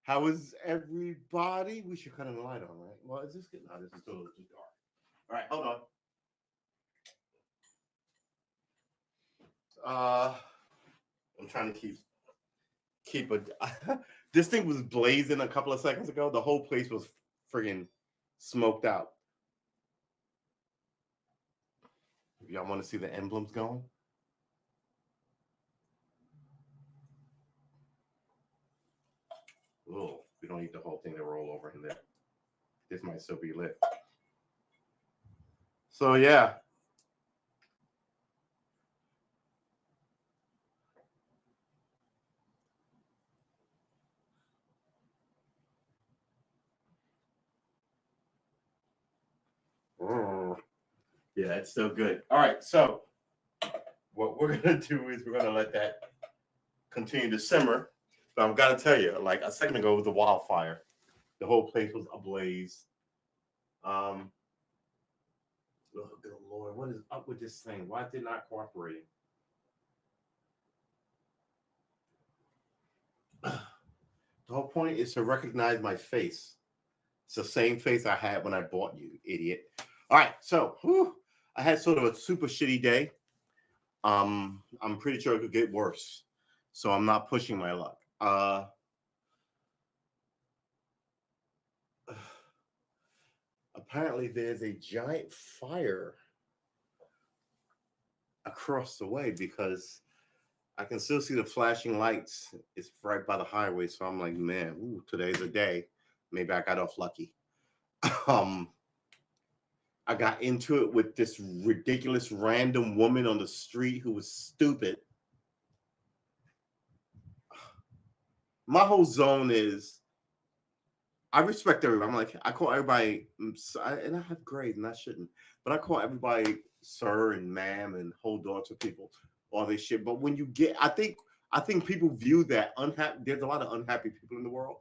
How is everybody? We should cut in the light on, right? Well, is this good? No, this is still a little too dark. All right, hold on. Uh, I'm trying to keep a. This thing was blazing a couple of seconds ago. The whole place was friggin' smoked out. Y'all want to see the emblems going? Oh, we don't need the whole thing to roll over in there. This might still be lit. So yeah. Yeah, it's still good. All right, so what we're gonna do is we're gonna let that continue to simmer. But I've got to tell you, like a second ago, it was a wildfire. The whole place was ablaze. Um, oh, good Lord, what is up with this thing? Why is it not cooperating? The whole point is to recognize my face. It's the same face I had when I bought you, idiot. All right, so I had sort of a super shitty day. I'm pretty sure it could get worse, so I'm not pushing my luck. Apparently, there's a giant fire across the way because I can still see the flashing lights. It's right by the highway, so I'm like, man, ooh, today's a day. Maybe I got off lucky. um, I got into it with this ridiculous random woman on the street who was stupid. My whole zone is I respect everybody. I'm like, I call everybody, and I have grades, and I shouldn't, but I call everybody sir and ma'am and hold on to people, all this shit. But when you get, I think people view that unhappy. There's a lot of unhappy people in the world,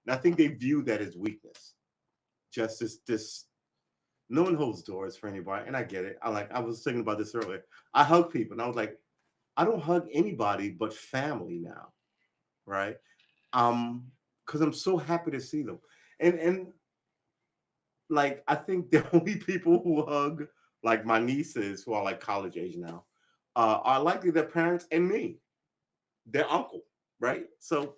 and I think they view that as weakness. Just this. No one holds doors for anybody, and I get it. I was thinking about this earlier. I hug people, and I was like, I don't hug anybody but family now, right? Um, because I'm so happy to see them, and like I think the only people who hug like my nieces who are like college age now are likely their parents and me, their uncle, right? So,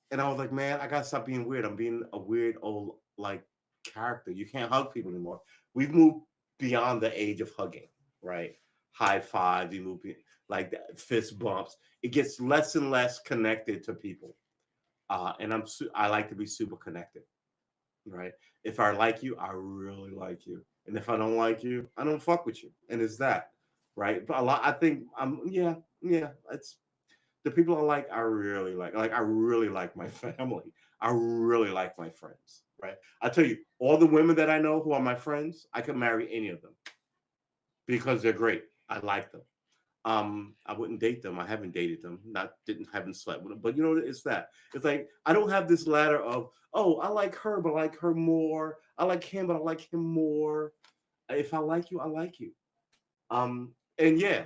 and I was like, man, I gotta stop being weird. I'm being a weird old like character. You can't hug people anymore. We've moved beyond the age of hugging, right? High fives, you move like that, fist bumps. It gets less and less connected to people, and I like to be super connected, right? If I like you, I really like you, and if I don't like you, I don't fuck with you, and it's that, right? But a lot, I think, yeah, yeah. It's the people I like. I really like. Like I really like my family. I really like my friends, right? I tell you, all the women that I know who are my friends, I could marry any of them because they're great. I like them. I wouldn't date them. I haven't dated them. Not didn't haven't slept with them. But you know, it's that. It's like I don't have this ladder of oh, I like her, but I like her more. I like him, but I like him more. If I like you, I like you. And yeah,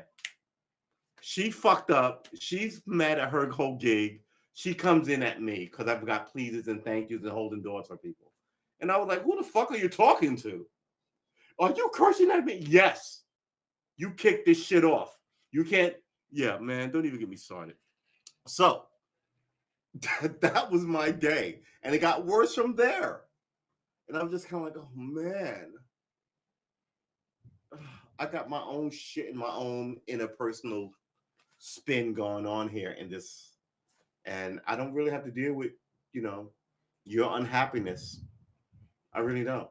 she fucked up. She's mad at her whole gig. She comes in at me because I've got pleases and thank yous and holding doors for people. And I was like, who the fuck are you talking to? Are you cursing at me? Yes. You kick this shit off. You can't. Yeah, man, don't even get me started. So that was my day. And it got worse from there. And I was just kind of like, oh man, I got my own shit and my own interpersonal spin going on here in this. And I don't really have to deal with, you know, your unhappiness. I really don't.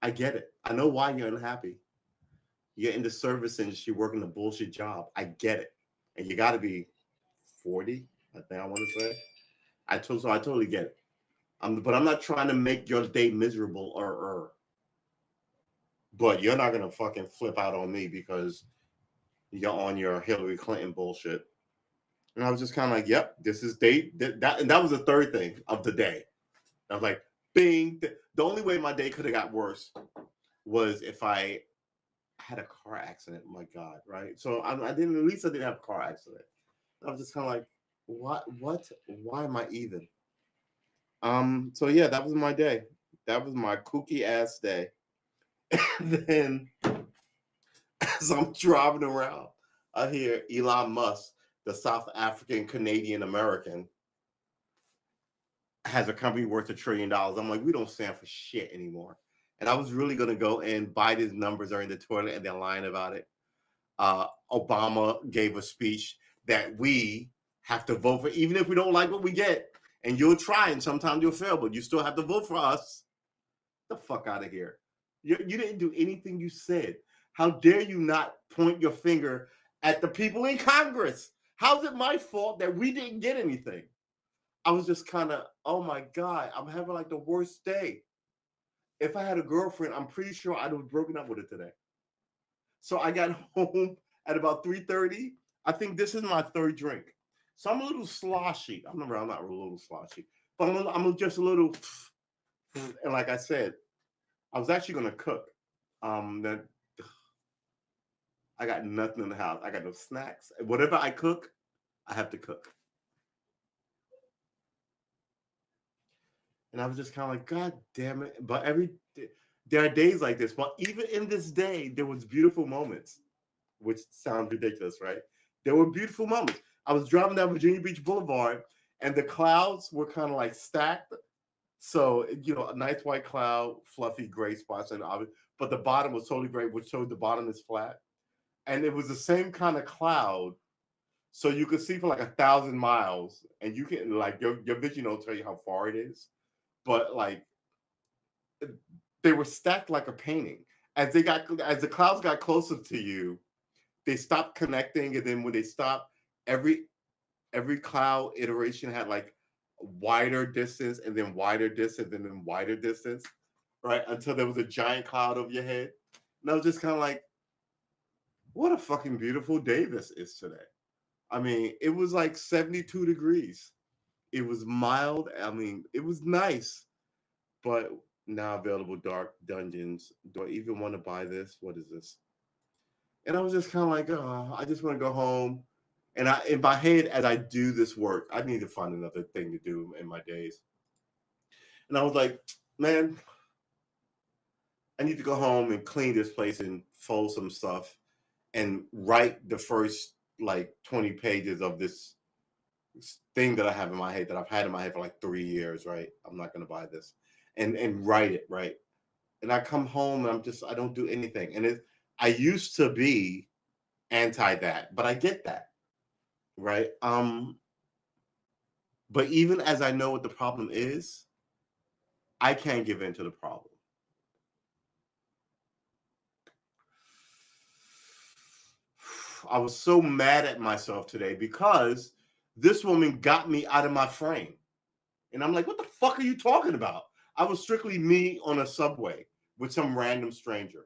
I get it. I know why you're unhappy. You're in the service industry working a bullshit job. I get it. And you got to be 40, I think I want to say. I totally get it. But I'm not trying to make your day miserable but you're not gonna fucking flip out on me because you're on your Hillary Clinton bullshit. And I was just kind of like, yep, this is day that and that was the third thing of the day. I was like, bing. The only way my day could have got worse was if I had a car accident. My God, right? So I didn't. At least I didn't have a car accident. I was just kind of like, what? Why am I even? So yeah, that was my day. That was my kooky ass day. And then as I'm driving around, I hear Elon Musk, the South African Canadian American, has a company worth $1 trillion. I'm like, we don't stand for shit anymore. And I was really gonna go and bite his numbers are in the toilet and they're lying about it. Obama gave a speech that we have to vote for, even if we don't like what we get. And you'll try, and sometimes you'll fail, but you still have to vote for us. The fuck out of here. You didn't do anything you said. How dare you not point your finger at the people in Congress? How's it my fault that we didn't get anything? I was just kind of, oh my God, I'm having like the worst day. If I had a girlfriend, I'm pretty sure I'd have broken up with her today. So I got home at about 3:30. I think this is my third drink. So I'm a little sloshy. I'm not a little sloshy, but I'm just a little. And like I said, I was actually going to cook. That I got nothing in the house. I got no snacks. Whatever I cook, I have to cook. And I was just kind of like, God damn it! But there are days like this. But even in this day, there was beautiful moments, which sounds ridiculous, right? There were beautiful moments. I was driving down Virginia Beach Boulevard, and the clouds were kind of like stacked. So a nice white cloud, fluffy gray spots, but the bottom was totally gray, which showed the bottom is flat. And it was the same kind of cloud, so you could see for like 1,000 miles, and you can like your vision will tell you how far it is, but like they were stacked like a painting. As the clouds got closer to you, they stopped connecting, and then when they stopped, every cloud iteration had like wider distance and then wider distance and then wider distance, right? Until there was a giant cloud over your head. And I was just kind of like, what a fucking beautiful day this is today. I mean, it was like 72 degrees. It was mild. I mean, it was nice. But now available Dark Dungeons. Do I even want to buy this? What is this? And I was just kind of like, oh, I just want to go home. And in my head, as I do this work, I need to find another thing to do in my days. And I was like, man, I need to go home and clean this place and fold some stuff and write the first like 20 pages of this thing that I have in my head that I've had in my head for like 3 years, right? I'm not going to buy this and write it, right? And I come home and I don't do anything. And I used to be anti that, but I get that, right? But even as I know what the problem is, I can't give in to the problem. I was so mad at myself today because this woman got me out of my frame. And I'm like, what the fuck are you talking about? I was strictly me on a subway with some random stranger.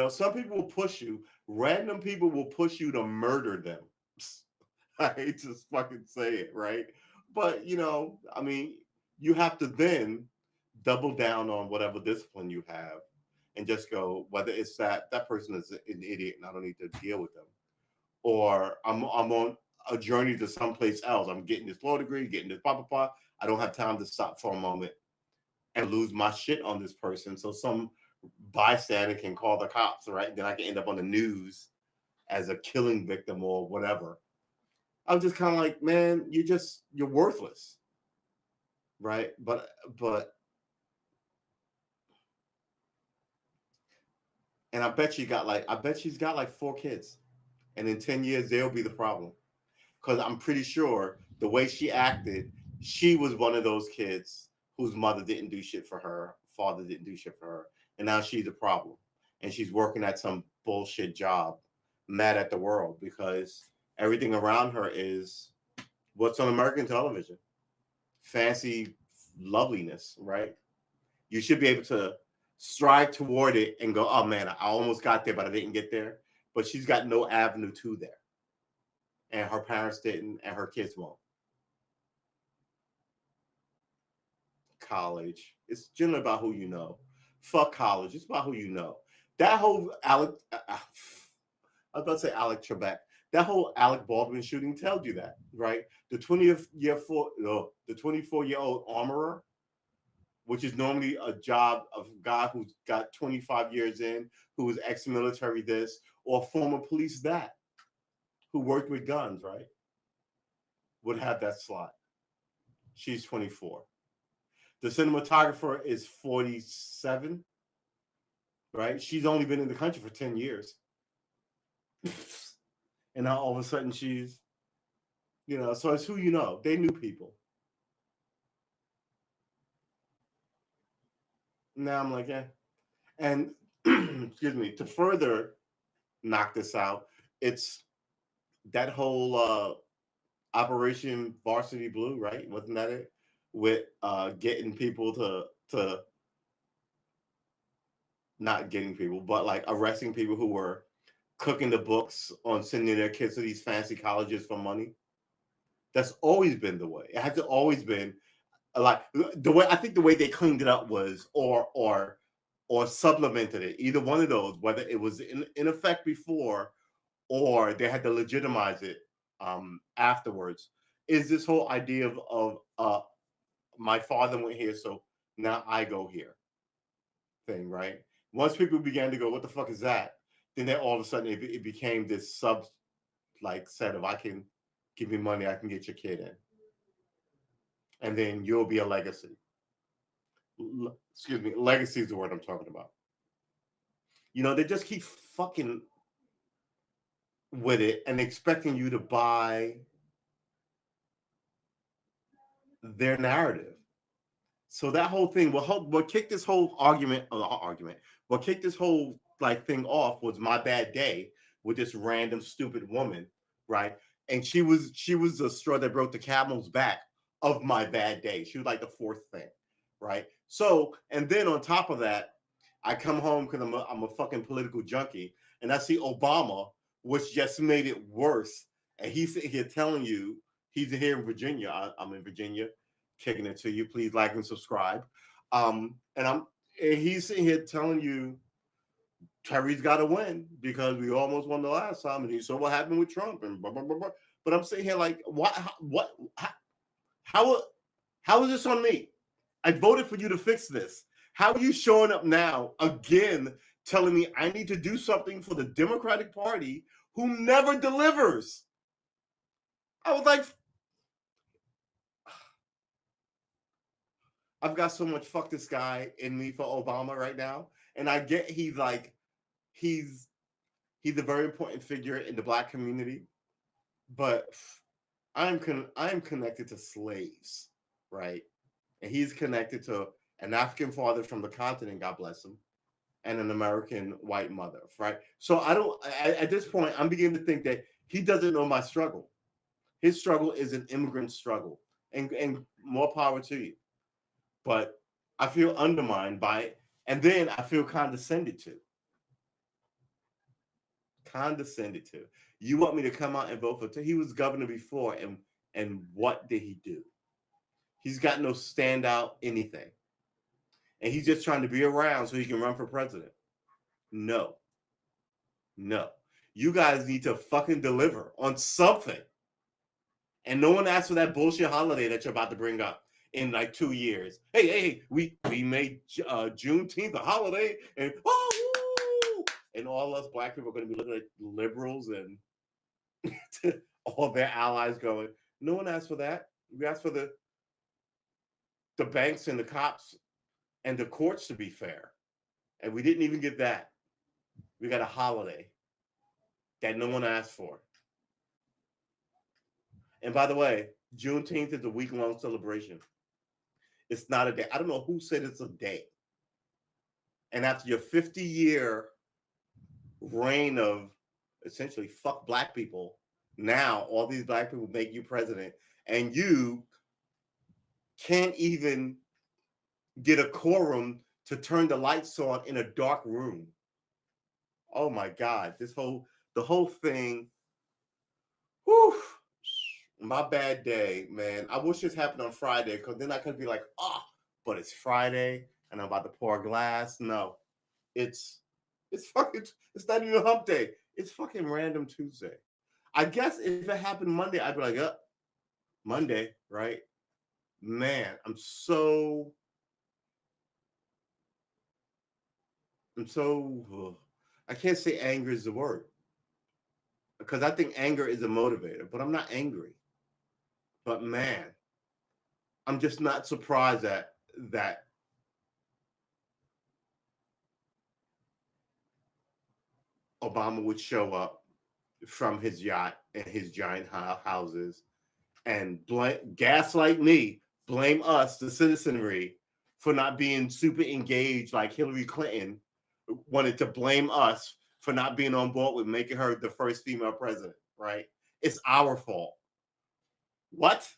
Some people will push you. Random people will push you to murder them. I hate to fucking say it, right? But, I mean, you have to then double down on whatever discipline you have and just go, whether it's that person is an idiot and I don't need to deal with them, or I'm on a journey to someplace else. I'm getting this law degree, getting this blah, blah, blah. I don't have time to stop for a moment and lose my shit on this person. So some bystander can call the cops, right? Then I can end up on the news as a killing victim or whatever. I'm just kind of like, man, you're worthless, right? But and I bet she's got like 4 kids, and in 10 years they'll be the problem, because I'm pretty sure the way she acted, she was one of those kids whose mother didn't do shit for her, father didn't do shit for her, and now she's a problem, and she's working at some bullshit job, mad at the world because everything around her is what's on American television. Fancy loveliness, right? You should be able to strive toward it and go, oh man, I almost got there, but I didn't get there. But she's got no avenue to there. And her parents didn't, and her kids won't. College. It's generally about who you know. Fuck college. It's about who you know. That whole I was about to say Alec Trebek. That whole Alec Baldwin shooting tells you that, right? The 24-year-old armorer, which is normally a job of a guy who's got 25 years in, who was ex-military this, or former police that, who worked with guns, right? Would have that slot. She's 24. The cinematographer is 47, right? She's only been in the country for 10 years. And now all of a sudden she's, so it's who you know. They knew people. Now I'm like, eh. And excuse me, to further knock this out, it's that whole Operation Varsity Blue, right? Wasn't that it? With getting people to not getting people, but like arresting people who were cooking the books on sending their kids to these fancy colleges for money. That's always been the way. It has always been like the way. I think the way they cleaned it up was or supplemented it. Either one of those, whether it was in effect before or they had to legitimize it afterwards. Is this whole idea of my father went here, so now I go here thing, right? Once people began to go, what the fuck is that? Then all of a sudden it became this sub like set of I can give you money, I can get your kid in, and then you'll be a legacy. Excuse me, legacy is the word I'm talking about. They just keep fucking with it and expecting you to buy their narrative. So that whole thing, what kicked this whole what kicked this whole like thing off was My Bad Day with this random stupid woman, right? And she was the straw that broke the camel's back of My Bad Day. She was like the fourth thing, right? So, and then on top of that, I come home because I'm a fucking political junkie, and I see Obama, which just made it worse. And he's sitting here telling you he's here in Virginia. I'm in Virginia, kicking it to you. Please like and subscribe. And he's sitting here telling you Terry's got to win because we almost won the last time, and he saw what happened with Trump and blah blah blah blah. But I'm sitting here like, what? How is this on me? I voted for you to fix this. How are you showing up now again, telling me I need to do something for the Democratic Party who never delivers? I was like, I've got so much fuck this guy in me for Obama right now, and I get he's a very important figure in the Black community, but I'm connected to slaves, right? And he's connected to an African father from the continent, God bless him, and an American white mother, right? So at this point, I'm beginning to think that he doesn't know my struggle. His struggle is an immigrant struggle, and more power to you. But I feel undermined by it, and then I feel condescended to. Condescended to. You want me to come out and vote for? He was governor before, and what did he do? He's got no standout anything. And he's just trying to be around so he can run for president. No. You guys need to fucking deliver on something. And no one asked for that bullshit holiday that you're about to bring up in like 2 years. Hey, we made Juneteenth a holiday, and and all us Black people are going to be looking at liberals and all their allies going, no one asked for that. We asked for the banks and the cops and the courts to be fair. And we didn't even get that. We got a holiday that no one asked for. And by the way, Juneteenth is a week-long celebration. It's not a day. I don't know who said it's a day. And after your 50-year reign of essentially fuck Black people, now all these Black people make you president, and you can't even get a quorum to turn the lights on in a dark room. Oh my God, the whole thing. Whew, my bad day, man. I wish this happened on Friday because then I could be like, but it's Friday and I'm about to pour a glass. No, it's not even hump day. It's fucking random Tuesday. I guess if it happened Monday, I'd be like, Monday, right? Man, I can't say anger is the word because I think anger is a motivator, but I'm not angry. But man, I'm just not surprised that Obama would show up from his yacht and his giant houses and gaslight me, blame us, the citizenry, for not being super engaged like Hillary Clinton wanted to blame us for not being on board with making her the first female president, right? It's our fault. What?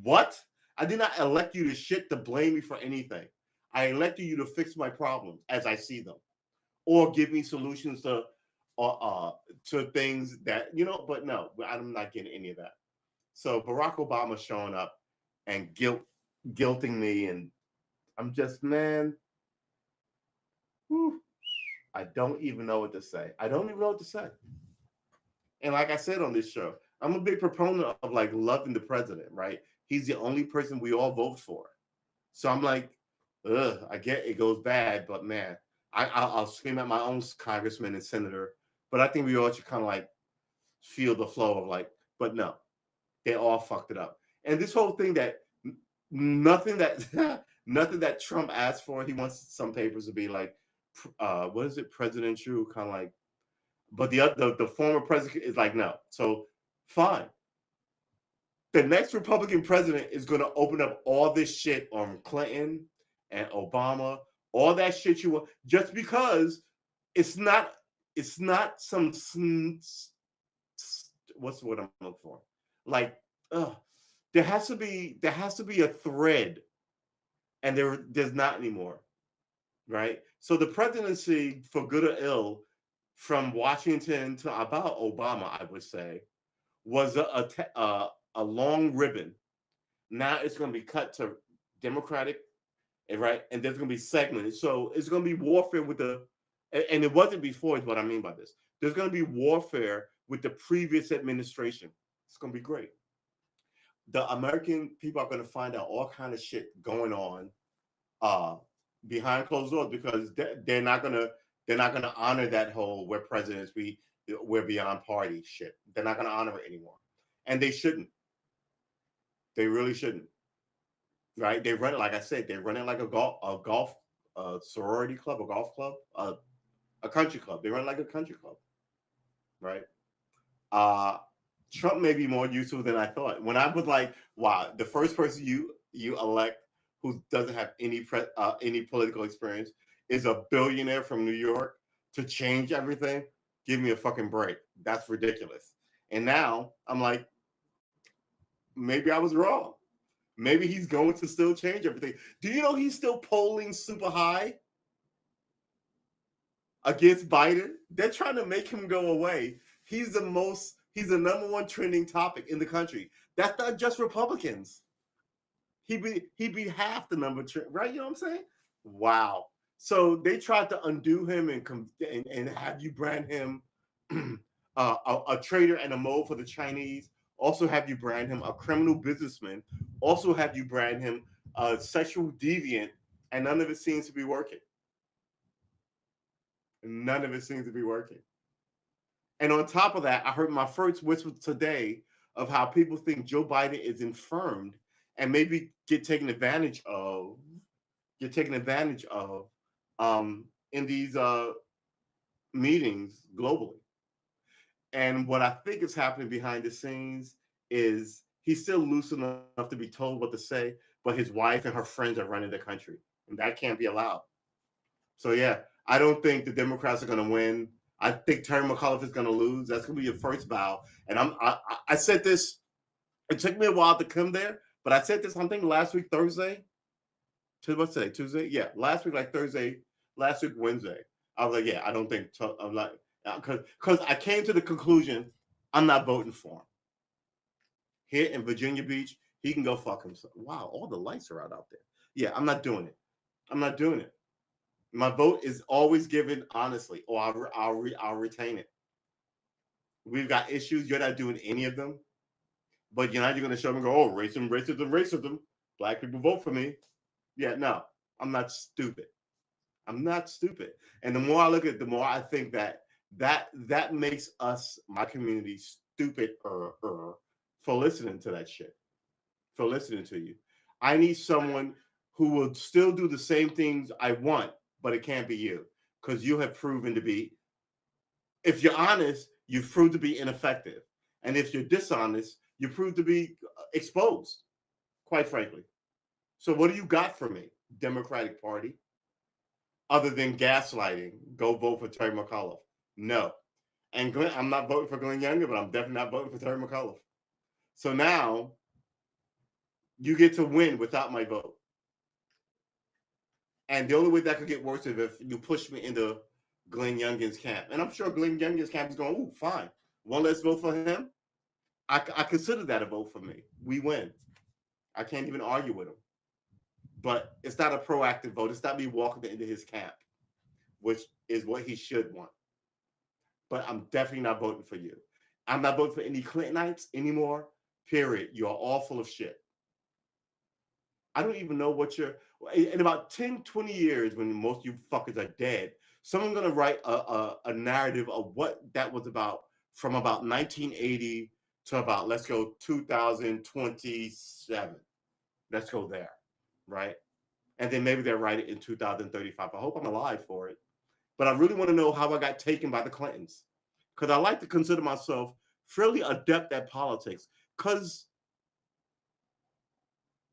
What? I did not elect you to shit to blame me for anything. I elected you to fix my problems as I see them, or give me solutions to things that But no, I'm not getting any of that. So Barack Obama showing up and guilting me, and I'm just whew, I don't even know what to say. I don't even know what to say. And like I said on this show, I'm a big proponent of like loving the president, right? He's the only person we all vote for. So I'm like, I get it goes bad, but man, I'll scream at my own congressman and senator. But I think we all should kind of like feel the flow of like, but no, they all fucked it up. And this whole thing that nothing that nothing that Trump asked for, he wants some papers to be like, what is it, presidential, kind of like. But the former president is like, no. So fine. The next Republican president is going to open up all this shit on Clinton and Obama, all that shit you want, just because it's not some what's the word I'm looking for? Like, there has to be a thread, and there's not anymore, right? So the presidency, for good or ill, from Washington to about Obama, I would say, was a long ribbon. Now it's going to be cut to Democratic, right? And there's going to be segmented. So it's going to be warfare with and it wasn't before, is what I mean by this. There's going to be warfare with the previous administration. It's going to be great. The American people are going to find out all kind of shit going on behind closed doors, because they're not going to honor that whole we're presidents, we're beyond party shit. They're not going to honor it anymore, and they shouldn't. They really shouldn't. Right? They run it, like I said, they run it like a golf sorority club, a golf club, a country club. They run it like a country club, right? Uh, Trump may be more useful than I thought. When I was like, wow, the first person you elect who doesn't have any political experience is a billionaire from New York to change everything. Give me a fucking break. That's ridiculous. And now I'm like, maybe I was wrong. Maybe he's going to still change everything. Do you know he's still polling super high against Biden? They're trying to make him go away. He's the number one trending topic in the country. That's not just Republicans. He'd be half the number, right? You know what I'm saying? Wow. So they tried to undo him and have you brand him a traitor and a mole for the Chinese. Also have you brand him a criminal businessman. Also have you brand him a sexual deviant, and none of it seems to be working. None of it seems to be working. And on top of that, I heard my first whisper today of how people think Joe Biden is infirmed and maybe get taken advantage of in these meetings globally. And what I think is happening behind the scenes is he's still loose enough to be told what to say, but his wife and her friends are running the country, and that can't be allowed. So yeah, I don't think the Democrats are going to win. I think Terry McAuliffe is going to lose. That's going to be your first bow. And I said this. It took me a while to come there, but I said this. I'm thinking last week Thursday. What's today? Tuesday? Yeah, last week like Thursday. Last week Wednesday. I was like, yeah, I don't think. I'm like, because I came to the conclusion I'm not voting for him. Here in Virginia Beach, he can go fuck himself. Wow, all the lights are out there. Yeah, I'm not doing it. I'm not doing it. My vote is always given honestly, or I'll retain it. We've got issues. You're not doing any of them. But you're not going to show them and go, oh, racism, racism, racism. Black people vote for me. Yeah, no, I'm not stupid. I'm not stupid. And the more I look at it, the more I think that makes us, my community, stupid for listening to that shit, for listening to you. I need someone who will still do the same things I want, but it can't be you because you have proven to be, if you're honest, you've proved to be ineffective. And if you're dishonest, you prove to be exposed, quite frankly. So what do you got for me, Democratic Party? Other than gaslighting, go vote for Terry McAuliffe. No. And Glenn, I'm not voting for Glenn Younger, but I'm definitely not voting for Terry McAuliffe. So now you get to win without my vote. And the only way that could get worse is if you push me into Glenn Youngkin's camp. And I'm sure Glenn Youngkin's camp is going, ooh, fine. One less vote for him. I consider that a vote for me. We win. I can't even argue with him. But it's not a proactive vote. It's not me walking into his camp, which is what he should want. But I'm definitely not voting for you. I'm not voting for any Clintonites anymore, period. You are all full of shit. I don't even know what you're... In about 10, 20 years, when most of you fuckers are dead, someone's going to write a narrative of what that was about from about 1980 to about, let's go, 2027. Let's go there, right? And then maybe they'll write it in 2035. I hope I'm alive for it. But I really want to know how I got taken by the Clintons. Because I like to consider myself fairly adept at politics. Because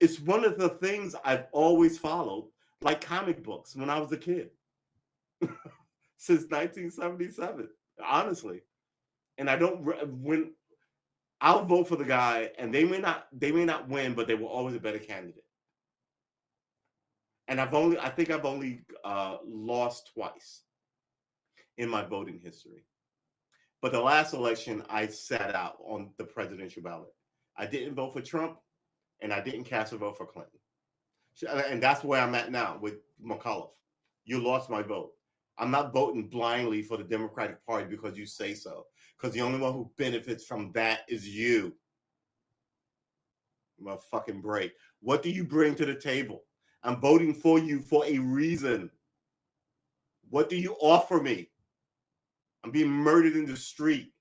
it's one of the things I've always followed, like comic books when I was a kid. Since 1977, honestly. And I don't... when I'll vote for the guy, and they may not win, but they were always a better candidate. And I think I've only lost twice in my voting history. But the last election, I sat out on the presidential ballot. I didn't vote for Trump, and I didn't cast a vote for Clinton. And that's where I'm at now with McAuliffe. You lost my vote. I'm not voting blindly for the Democratic Party because you say so. Because the only one who benefits from that is you. I'm a fucking break. What do you bring to the table? I'm voting for you for a reason. What do you offer me? I'm being murdered in the street.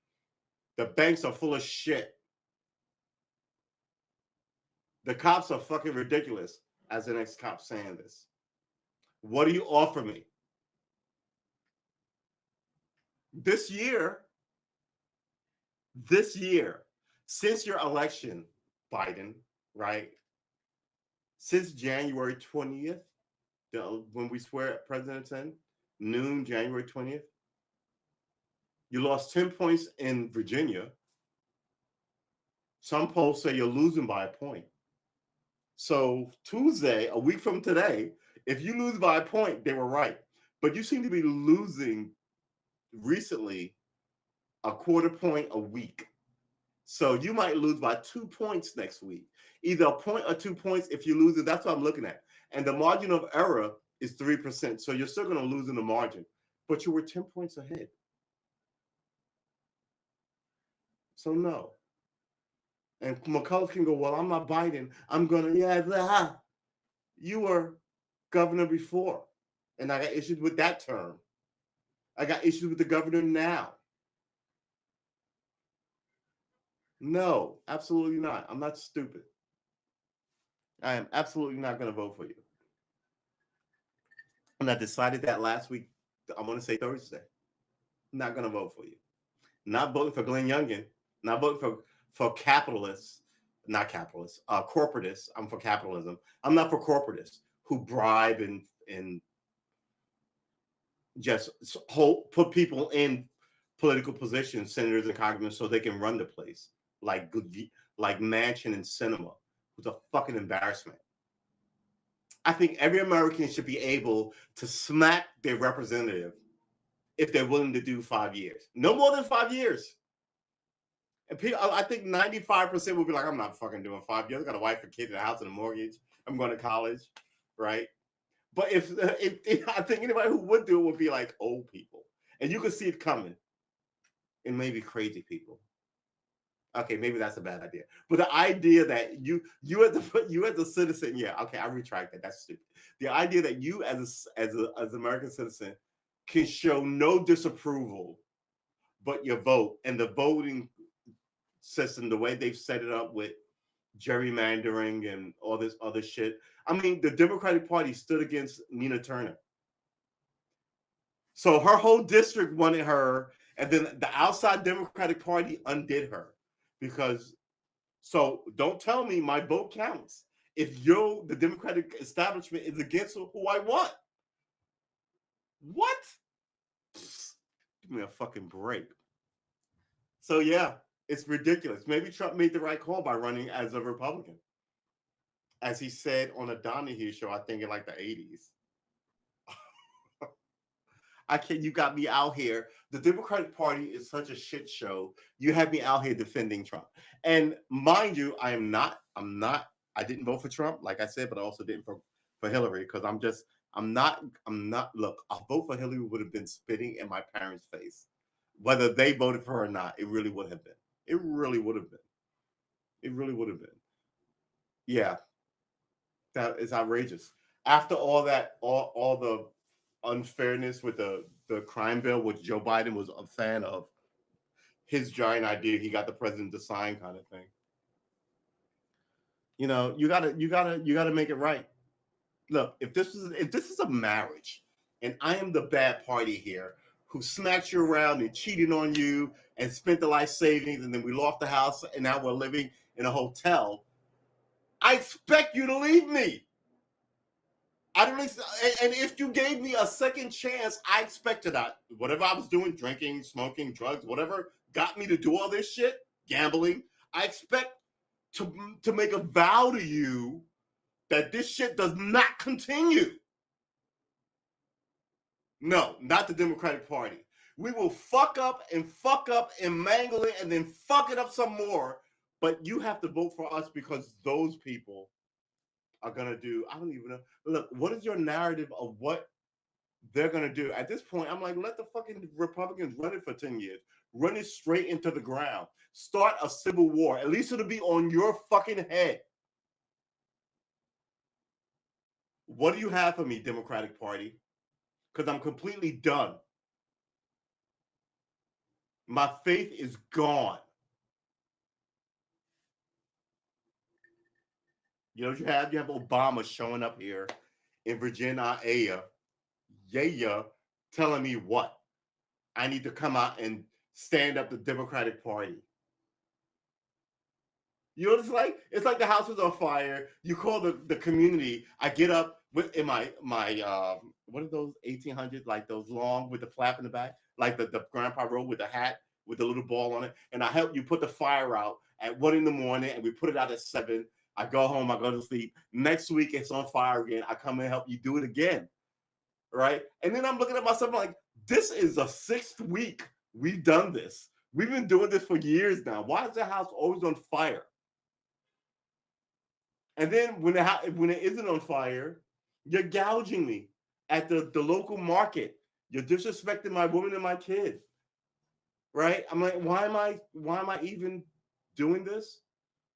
The banks are full of shit. The cops are fucking ridiculous, as the next cop saying this. What do you offer me? This year, since your election, Biden, right? Since January 20th, when we swear at President's End, noon, January 20th, you lost 10 points in Virginia. Some polls say you're losing by a point. So Tuesday, a week from today, if you lose by a point, they were right. But you seem to be losing recently a quarter point a week. So you might lose by 2 points next week. Either a point or 2 points if you lose it. That's what I'm looking at. And the margin of error is 3%. So you're still going to lose in the margin. But you were 10 points ahead. So no. And McAuliffe can go, well, I'm not Biden. I'm going to, yeah, you were governor before. And I got issues with that term. I got issues with the governor now. No, absolutely not. I'm not stupid. I am absolutely not going to vote for you. And I decided that last week, I want to say Thursday. I'm not going to vote for you. Not voting for Glenn Youngkin. Not voting for capitalists. Not capitalists. Corporatists. I'm for capitalism. I'm not for corporatists who bribe and just put people in political positions, senators and congressmen, so they can run the place. Like Manchin and Sinema, who's a fucking embarrassment. I think every American should be able to smack their representative if they're willing to do 5 years. No more than 5 years. And people, I think 95% will be like, I'm not fucking doing 5 years. I got a wife, a kid, and a house, and a mortgage. I'm going to college, right? But if I think anybody who would do it would be like old people. And you can see it coming. and maybe crazy people. Okay, maybe that's a bad idea. But the idea that you as a citizen, yeah, okay, I retract that. That's stupid. The idea that you as an American citizen can show no disapproval but your vote, and the voting system, the way they've set it up with gerrymandering and all this other shit. I mean, the Democratic Party stood against Nina Turner. So her whole district wanted her, and then the outside Democratic Party undid her because. So don't tell me my vote counts if the Democratic establishment is against who I want. What? Psst, give me a fucking break. So yeah, it's ridiculous. Maybe Trump made the right call by running as a Republican, as he said on a Donahue show, I think in like the 80s. I can't. You got me out here. The Democratic Party is such a shit show. You have me out here defending Trump. And mind you, I am not. I'm not. I didn't vote for Trump, like I said, but I also didn't for Hillary because I'm just. I'm not. I'm not. Look, a vote for Hillary would have been spitting in my parents' face, whether they voted for her or not. It really would have been. It really would have been. It really would have been. Yeah, that is outrageous. After all that, all the unfairness with the crime bill, which Joe Biden was a fan of, his giant idea he got the president to sign, kind of thing. You know, you gotta make it right. Look, if this is a marriage, and I am the bad party here, who smacked you around and cheated on you and spent the life savings, and then we lost the house, and now we're living in a hotel. I expect you to leave me. I don't. And if you gave me a second chance, I expected that. Whatever I was doing, drinking, smoking, drugs, whatever got me to do all this shit, gambling. I expect to make a vow to you that this shit does not continue. No, not the Democratic Party. We will fuck up and mangle it and then fuck it up some more. But you have to vote for us because those people are gonna do. I don't even know. Look, what is your narrative of what they're gonna do? At this point, I'm like, let the fucking Republicans run it for 10 years. Run it straight into the ground. Start a civil war. At least it'll be on your fucking head. What do you have for me, Democratic Party? Because I'm completely done. My faith is gone. You know what you have? You have Obama showing up here in Virginia, yeah, telling me what? I need to come out and stand up the Democratic Party. You know what it's like? It's like the house is on fire. You call the community. I get up with in my what are those 1800s, like those long with the flap in the back, like the grandpa robe with the hat with the little ball on it, and I help you put the fire out at 1 a.m. and we put it out at 7. I go home, I go to sleep. Next week it's on fire again. I come and help you do it again, right? And then I'm looking at myself like, this is the 6th week we've done this. We've been doing this for years now. Why is the house always on fire? And then when it isn't on fire, you're gouging me at the local market. You're disrespecting my woman and my kid. Right? I'm like, why am I even doing this?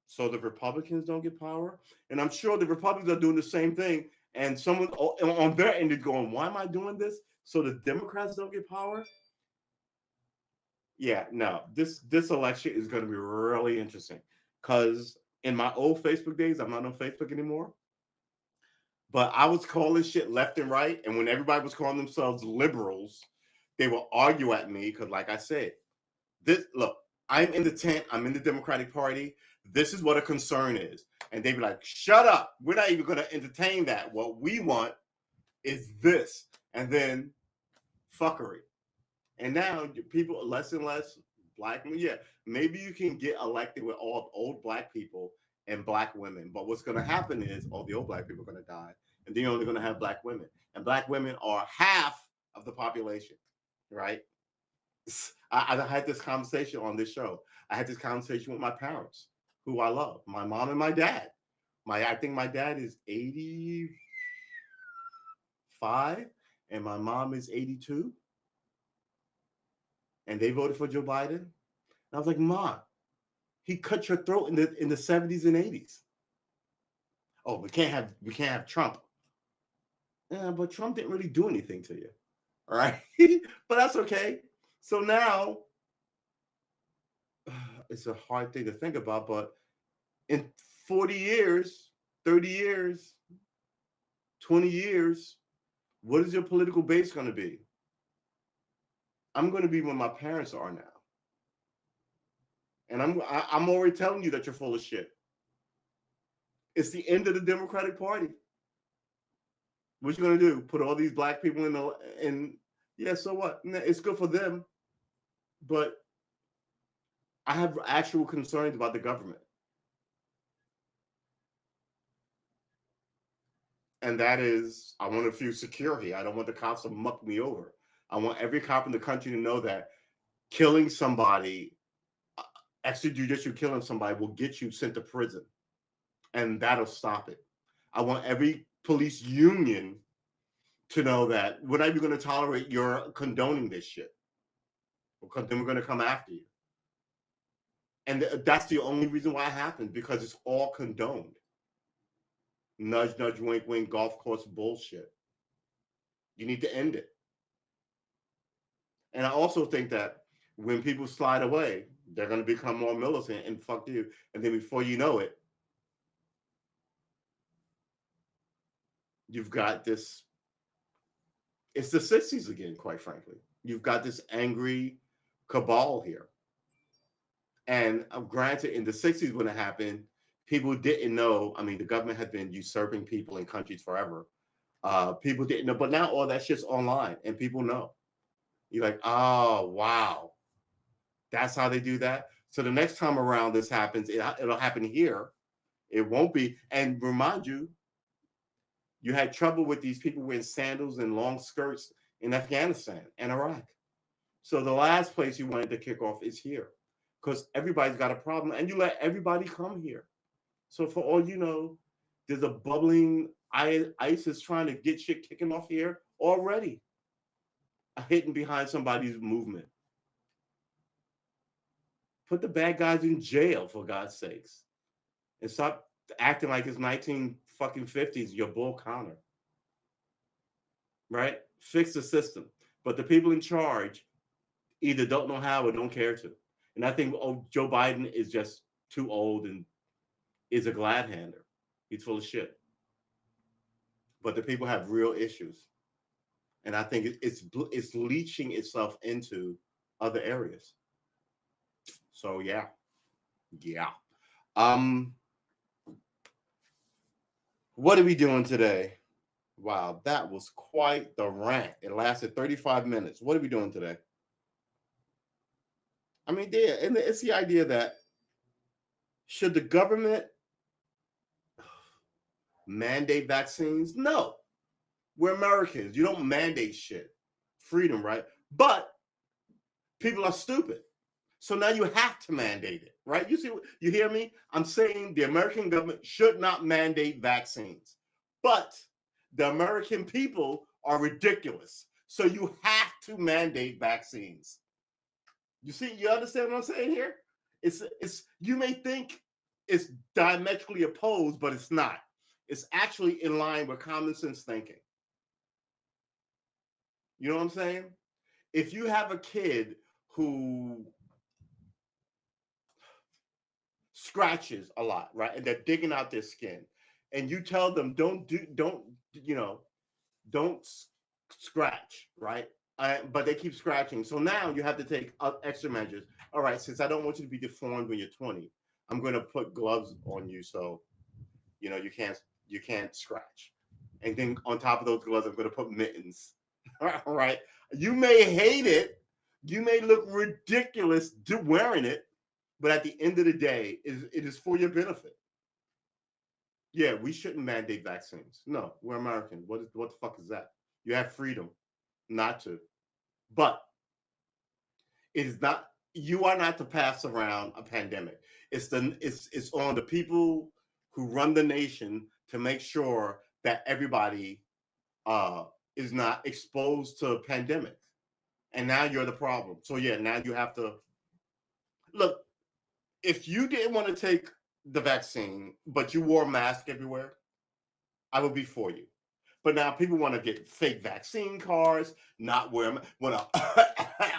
So the Republicans don't get power? And I'm sure the Republicans are doing the same thing. And someone on their end is going, why am I doing this? So the Democrats don't get power? Yeah, no. This election is going to be really interesting. Because in my old Facebook days, I'm not on Facebook anymore. But I was calling shit left and right. And when everybody was calling themselves liberals, they will argue at me because, like I said, look, I'm in the tent, I'm in the Democratic Party. This is what a concern is. And they'd be like, shut up. We're not even going to entertain that. What we want is this. And then fuckery. And now people, less and less black, yeah, maybe you can get elected with all old black people and black women. But what's going to happen is all the old black people are going to die. And then you're only going to have black women. And black women are half of the population, right? I had this conversation on this show. I had this conversation with my parents, who I love, my mom and my dad. I think my dad is 85 and my mom is 82. and they voted for Joe Biden. And I was like, Ma, he cut your throat in the 70s and 80s. Oh, we can't have Trump. Yeah, but Trump didn't really do anything to you. All right. But that's okay. So now it's a hard thing to think about, but in 40 years, 30 years, 20 years, what is your political base going to be? I'm going to be where my parents are now. And I'm already telling you that you're full of shit. It's the end of the Democratic Party. What you going to do? Put all these black people in yeah, so what? It's good for them, but I have actual concerns about the government. And that is, I want to feel secure here. I don't want the cops to muck me over. I want every cop in the country to know that killing somebody, extrajudicial killing somebody, will get you sent to prison, and that'll stop it. I want every police union to know that we're not even going to tolerate your condoning this shit, because then we're going to come after you. And that's the only reason why it happens, because it's all condoned. Nudge, nudge, wink, wink, golf course bullshit. You need to end it. And I also think that when people slide away, they're going to become more militant and fuck you. And then before you know it, you've got this. It's the 60s again, quite frankly. You've got this angry cabal here. And granted, in the 60s when it happened, people didn't know. I mean, the government had been usurping people in countries forever. People didn't know, but now all that shit's online and people know. You're like, oh, wow. That's how they do that. So the next time around this happens, it'll happen here. It won't be. And remind you, you had trouble with these people wearing sandals and long skirts in Afghanistan and Iraq. So the last place you wanted to kick off is here, because everybody's got a problem, and you let everybody come here. So for all you know, there's a bubbling ISIS trying to get shit kicking off here already, hidden behind somebody's movement. Put the bad guys in jail, for God's sakes, and stop acting like it's 1950s. You're Bull Connor, right? Fix the system. But the people in charge either don't know how or don't care to. And I think Joe Biden is just too old and is a glad hander. He's full of shit. But the people have real issues, and I think it's leaching itself into other areas. So yeah. What are we doing today? Wow, that was quite the rant. It lasted 35 minutes. What are we doing today? I mean, and it's the idea that should the government mandate vaccines? No. We're Americans. You don't mandate shit. Freedom, right? But people are stupid. So now you have to mandate it, right? You hear me? I'm saying the American government should not mandate vaccines. But the American people are ridiculous. So you have to mandate vaccines. You understand what I'm saying here? It's you may think it's diametrically opposed, but it's not. It's actually in line with common sense thinking. You know what I'm saying? If you have a kid who scratches a lot, right, and they're digging out their skin, and you tell them don't scratch, right? But they keep scratching. So now you have to take extra measures. All right, since I don't want you to be deformed when you're 20, I'm going to put gloves on you so you can't scratch. And then on top of those gloves, I'm going to put mittens. All right. You may hate it. You may look ridiculous wearing it, but at the end of the day, it is for your benefit. Yeah, we shouldn't mandate vaccines. No, we're American. What the fuck is that? You have freedom not to. But it is not. You are not to pass around a pandemic. It's on the people who run the nation to make sure that everybody is not exposed to pandemics. and now you're the problem. So yeah, now you have to look. If you didn't want to take the vaccine, but you wore a mask everywhere, I would be for you. But now people want to get fake vaccine cards, not wear them, want to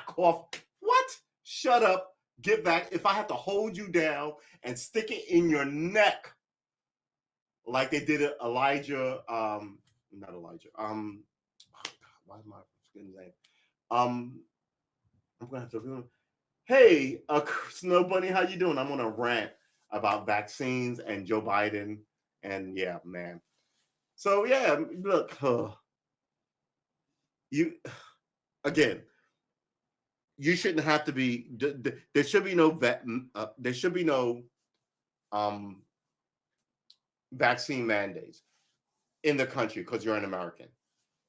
cough. What? Shut up. Get back. If I have to hold you down and stick it in your neck, like they did it, Elijah, not Elijah, why am I forgetting his name? I'm gonna have to. Hey, Snow Bunny, how you doing? I'm on a rant about vaccines and Joe Biden, and yeah, man. So yeah, look, you again. You shouldn't have to be. There should be no there should be no um, vaccine mandates in the country because you're an American.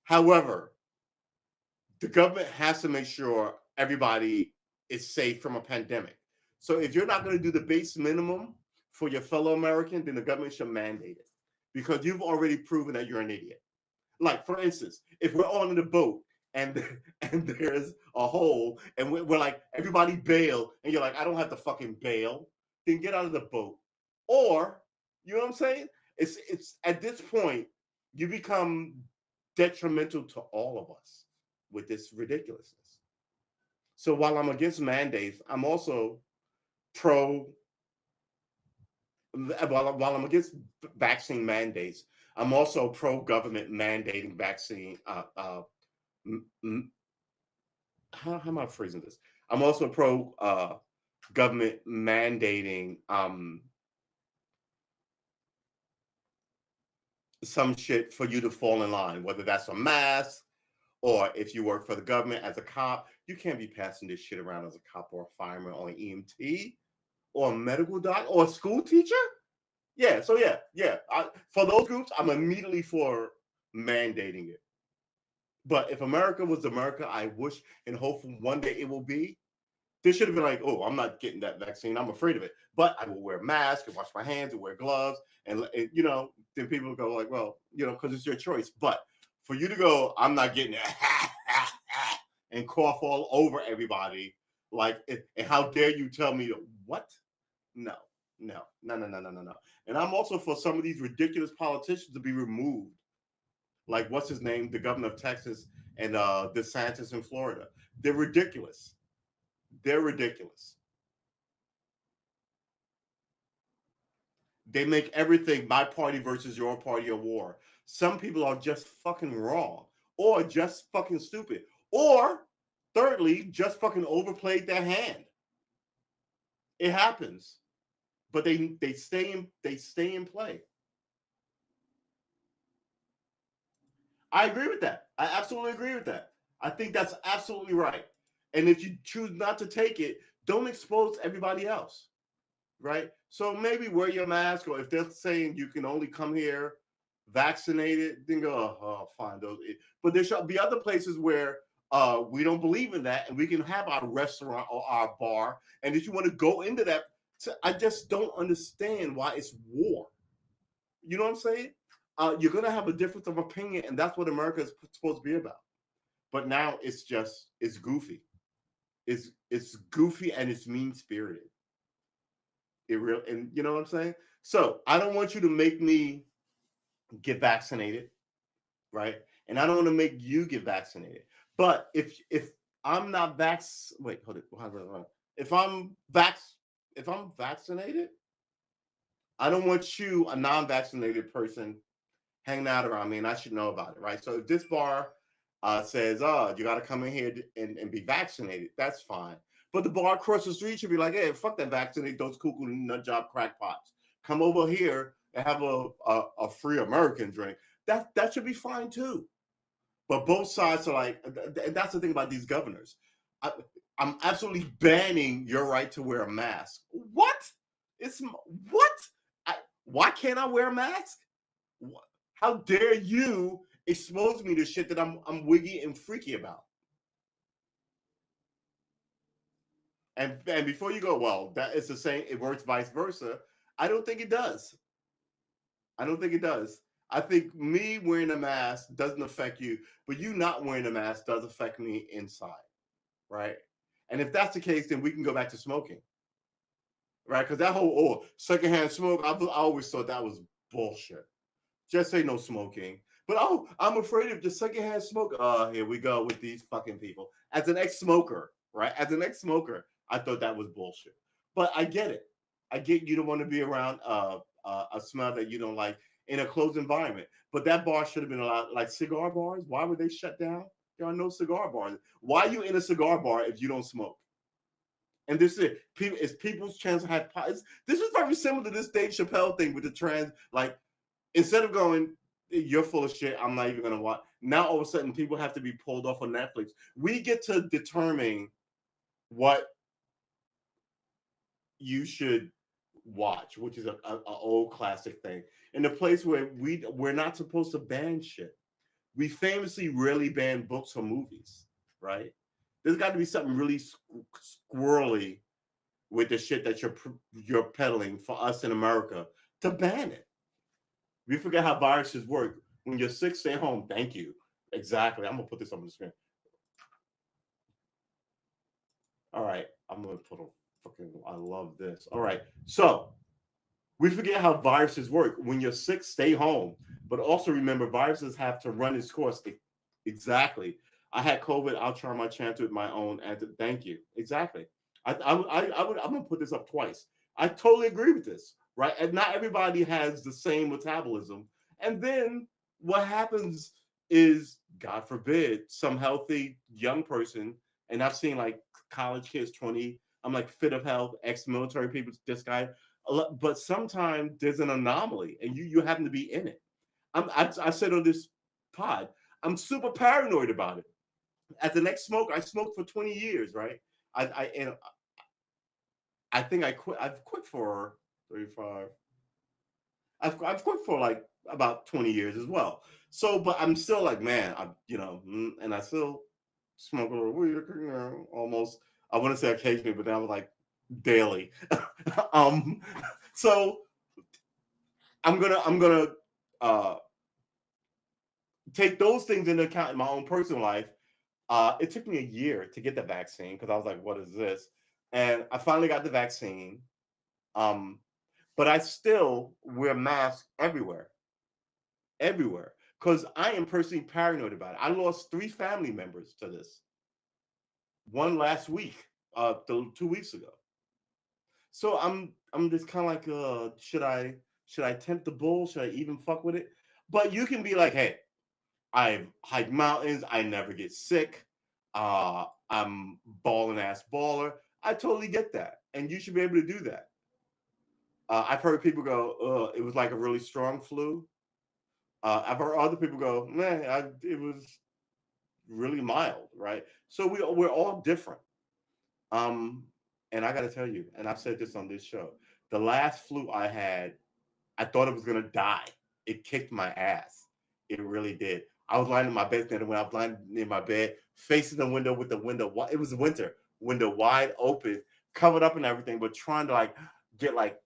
However, the government has to make sure everybody is safe from a pandemic. So if you're not going to do the base minimum for your fellow American, then the government should mandate it because you've already proven that you're an idiot. Like for instance, if we're on the boat and and there's a hole and we're like everybody bail and you're like I don't have to fucking bail, then get out of the boat. Or you know what I'm saying? It's at this point you become detrimental to all of us with this ridiculousness. So while I'm against mandates, I'm also pro. While I'm against vaccine mandates, I'm also pro government mandating vaccine. How am I phrasing this? I'm also pro government mandating some shit for you to fall in line, whether that's a mask or if you work for the government as a cop, you can't be passing this shit around as a cop or a fireman or an EMT or a medical doc or a school teacher. Yeah, so yeah. For those groups, I'm immediately for mandating it. But if America was America, I wish and hope one day it will be. This should have been like, oh, I'm not getting that vaccine. I'm afraid of it. But I will wear a mask and wash my hands and wear gloves. And you know, then people go like, well, you know, because it's your choice. But for you to go, I'm not getting it and cough all over everybody. Like, and how dare you tell me what? No, no. And I'm also for some of these ridiculous politicians to be removed. Like, what's his name? The governor of Texas and DeSantis in Florida. They're ridiculous. They're ridiculous. They make everything my party versus your party a war. Some people are just fucking wrong or just fucking stupid. Or thirdly, just fucking overplayed their hand. It happens. But they stay in play. I agree with that. I absolutely agree with that. I think that's absolutely right. And if you choose not to take it, don't expose everybody else. Right? So maybe wear your mask, or if they're saying you can only come here vaccinated, then go, fine. But there should be other places where we don't believe in that, and we can have our restaurant or our bar. And if you want to go into that, I just don't understand why it's war. You know what I'm saying? You're gonna have a difference of opinion, and that's what America is supposed to be about. But now it's goofy. It's goofy and it's mean spirited. It real and you know what I'm saying? So I don't want you to make me get vaccinated, right? And I don't want to make you get vaccinated. But if I'm not wait, hold it. If I'm vaccinated, I don't want you, a non-vaccinated person, hanging out around me, and I should know about it, right? So if this bar says, "Oh, you got to come in here and be vaccinated," that's fine. But the bar across the street should be like, "Hey, fuck that, vaccinate those cuckoo nut job crackpots. Come over here and have a free American drink." That should be fine too. But both sides are like, and that's the thing about these governors. I, I'm absolutely banning your right to wear a mask. What? It's what? I, why can't I wear a mask? How dare you expose me to shit that I'm wiggy and freaky about? And before you go, well, that is the same. It works vice versa. I don't think it does. I don't think it does. I think me wearing a mask doesn't affect you, but you not wearing a mask does affect me inside. right? And if that's the case, then we can go back to smoking, right? Because that whole secondhand smoke, I always thought that was bullshit. Just say no smoking. But I'm afraid of the secondhand smoke. Here we go with these fucking people. As an ex-smoker, right? As an ex-smoker, I thought that was bullshit. But I get it. I get you don't want to be around a smell that you don't like in a closed environment. But that bar should have been allowed, like cigar bars. Why were they shut down? There are no cigar bars. Why are you in a cigar bar if you don't smoke? And this is people. It's people's chance to have pies. This is very similar to this Dave Chappelle thing with the trans. Like instead of going, you're full of shit, I'm not even gonna watch. Now all of a sudden people have to be pulled off of Netflix. We get to determine what you should watch, which is a old classic thing. In a place where we're not supposed to ban shit. We famously rarely ban books or movies, right? There's got to be something really squirrely with the shit that you're peddling for us in America to ban it. We forget how viruses work. When you're sick, stay home. Thank you. Exactly. I'm gonna put this up on the screen. All right. I'm gonna put a fucking. I love this. All right. So we forget how viruses work. When you're sick, stay home. But also remember, viruses have to run its course. Exactly. I had COVID. I'll try my chance with my own. Thank you. Exactly. I'm gonna put this up twice. I totally agree with this. Right. And not everybody has the same metabolism. And then what happens is, God forbid, some healthy young person, and I've seen like college kids, 20. I'm like fit of health, ex-military people. This guy, but sometimes there's an anomaly, and you happen to be in it. I said on this pod, I'm super paranoid about it. As an ex-smoker, I smoked for 20 years, right? And I think I quit. I've quit for 35. I've quit for like about 20 years as well. So, but I'm still like, man, and I still smoke a little weed, almost. I want to say occasionally, but now like daily. um, so I'm gonna uh take those things into account in my own personal life. It took me a year to get the vaccine because I was like, what is this? And I finally got the vaccine. Um, but I still wear masks everywhere, because I am personally paranoid about it. I lost 3 family members to this. One last week, 2 weeks ago. So I'm just kind of like, should I tempt the bull? Should I even fuck with it? But you can be like, hey, I've hiked mountains. I never get sick. I'm balling ass baller. I totally get that, and you should be able to do that. I've heard people go, it was like a really strong flu. I've heard other people go, man, it was really mild, right? So we're all different. Um, and I got to tell you, and I've said this on this show, the last flu I had, I thought it was gonna die. It kicked my ass. It really did. I was lying in my bed, and when I was lying in my bed, facing the window with the window, it was winter, window wide open, covered up and everything, but trying to like get like,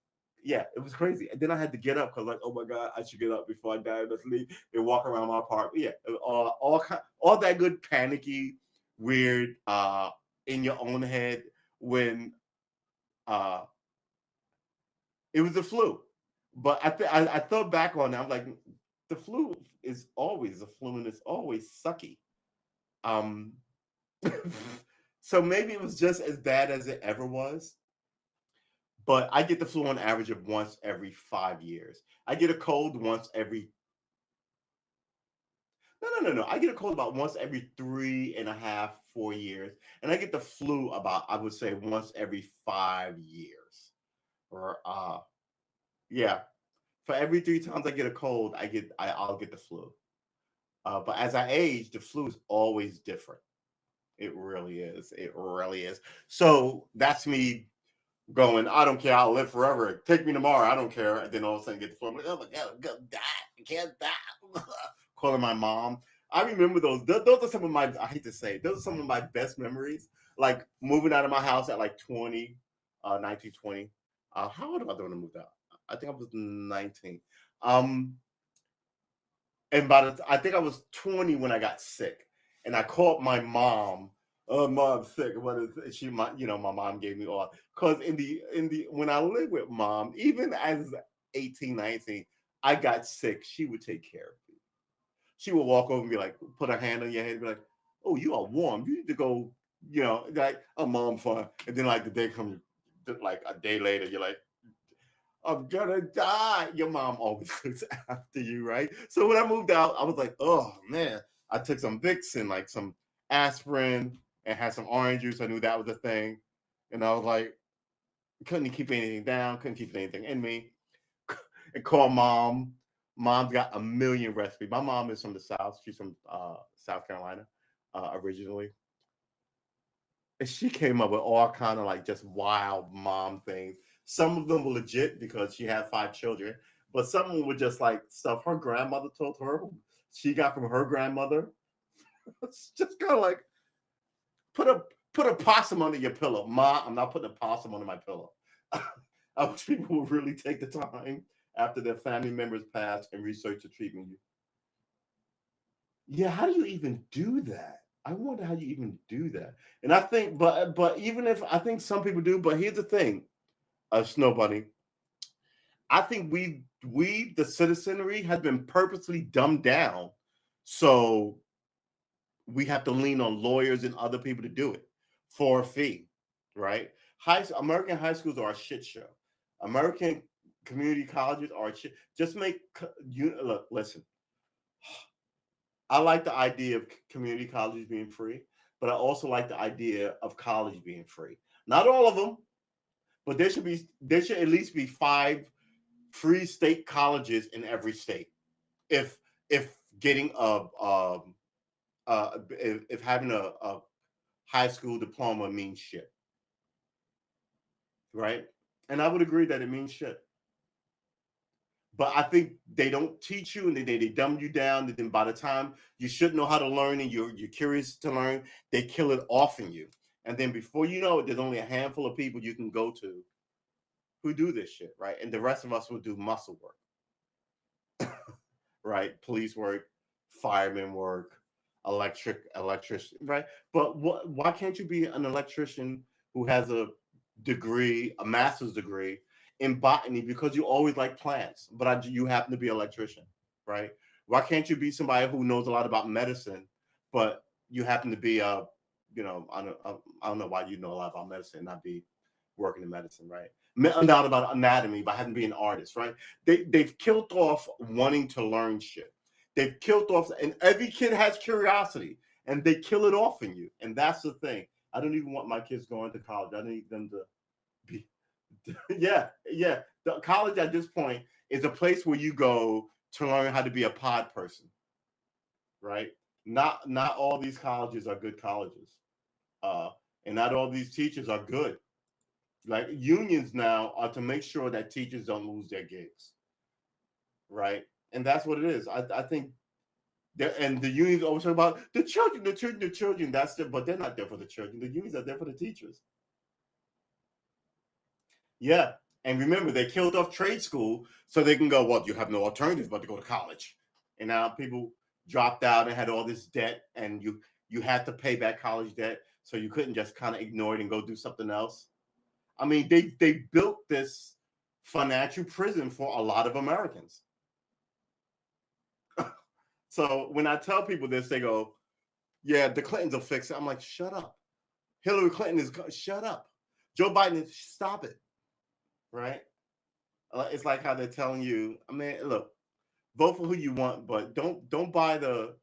yeah, it was crazy. And then I had to get up because like, oh my god, I should get up before I die in the sleep and walk around my apartment. Yeah, all that good panicky, weird, in your own head when uh it was the flu. But I thought back on it. I'm like, the flu is always the flu, and it's always sucky. Um, so maybe it was just as bad as it ever was. But I get the flu on average of once every 5 years. I get a cold once every no. I get a cold about once every 3.5, 4 years, and I get the flu about, I would say, once every 5 years. Or yeah, for every 3 times I get a cold, I'll get the flu. But as I age, the flu is always different. It really is. It really is. So that's me going, I don't care. I'll live forever. Take me tomorrow. I don't care. And then all of a sudden get the flu. I'm like, oh my God, I'm going to die. I can't die. Calling my mom. I remember those. Those are some of my, I hate to say it, those are some of my best memories. Like moving out of my house at like 20, 19, 20. How old was I when I moved out? I think I was 19. Um, and I think I was 20 when I got sick, and I called my mom Oh, mom's sick. What is she? My mom gave me all because in the when I lived with mom, even as 18, 19, I got sick. She would take care of me. She would walk over and be like, put her hand on your head, and be like, "Oh, you are warm. You need to go." Like a mom fun. And then like the day comes, like a day later, you're like, I'm gonna die. Your mom always looks after you, right? So when I moved out, I was like, oh man. I took some Vicks and like some aspirin and had some orange juice. I knew that was a thing. And I was like, couldn't keep anything down, couldn't keep anything in me. And called mom. Mom's got a million recipes. My mom is from the South. She's from South Carolina originally. And she came up with all kind of like just wild mom things. Some of them were legit because she had 5 children, but some of them were just like stuff her grandmother told her she got from her grandmother. It's just kind of like put a put a possum under your pillow. Ma, I'm not putting a possum under my pillow. I wish people would really take the time after their family members pass and research the treatment. Yeah, how do you even do that? I wonder how you even do that. And I think, but even if I think some people do, but here's the thing, Snow Bunny. I think we the citizenry has been purposely dumbed down, so we have to lean on lawyers and other people to do it for a fee, right? American high schools are a shit show. American community colleges are a shit. Just make you look. Listen, I like the idea of community colleges being free, but I also like the idea of college being free. Not all of them, but there should at least be 5 free state colleges in every state. If if getting if having a high school diploma means shit, right? And I would agree that it means shit. But I think they don't teach you and they dumb you down. And then by the time you should know how to learn and you're curious to learn, they kill it off in you. And then before you know it, there's only a handful of people you can go to who do this shit, right? And the rest of us will do muscle work, right? Police work, fireman work, electrician, right? But why can't you be an electrician who has a degree, a master's degree in botany because you always like plants, but you happen to be an electrician, right? Why can't you be somebody who knows a lot about medicine, but you happen to be I don't know why you know a lot about medicine and not be working in medicine, right? Not about anatomy, but having to be an artist, right? They've killed off wanting to learn shit. They've killed off, and every kid has curiosity, and they kill it off in you, and that's the thing. I don't even want my kids going to college. I need them to be, yeah, yeah. The college at this point is a place where you go to learn how to be a pod person, right? Not all these colleges are good colleges, uh, and not all these teachers are good. Like unions now are to make sure that teachers don't lose their gigs, right? And that's what it is. I think and the unions always talk about the children, the children, the children. But they're not there for the children. The unions are there for the teachers. Yeah. And remember, they killed off trade school so they can go, well, you have no alternatives but to go to college. And now people dropped out and had all this debt, and you had to pay back college debt, so you couldn't just kind of ignore it and go do something else. I mean, they built this financial prison for a lot of Americans. So when I tell people this, they go, "Yeah, the Clintons will fix it." I'm like, "Shut up." Hillary Clinton is shut up. Joe Biden is stop it. Right? It's like how they're telling you. I mean, look, vote for who you want, but don't buy the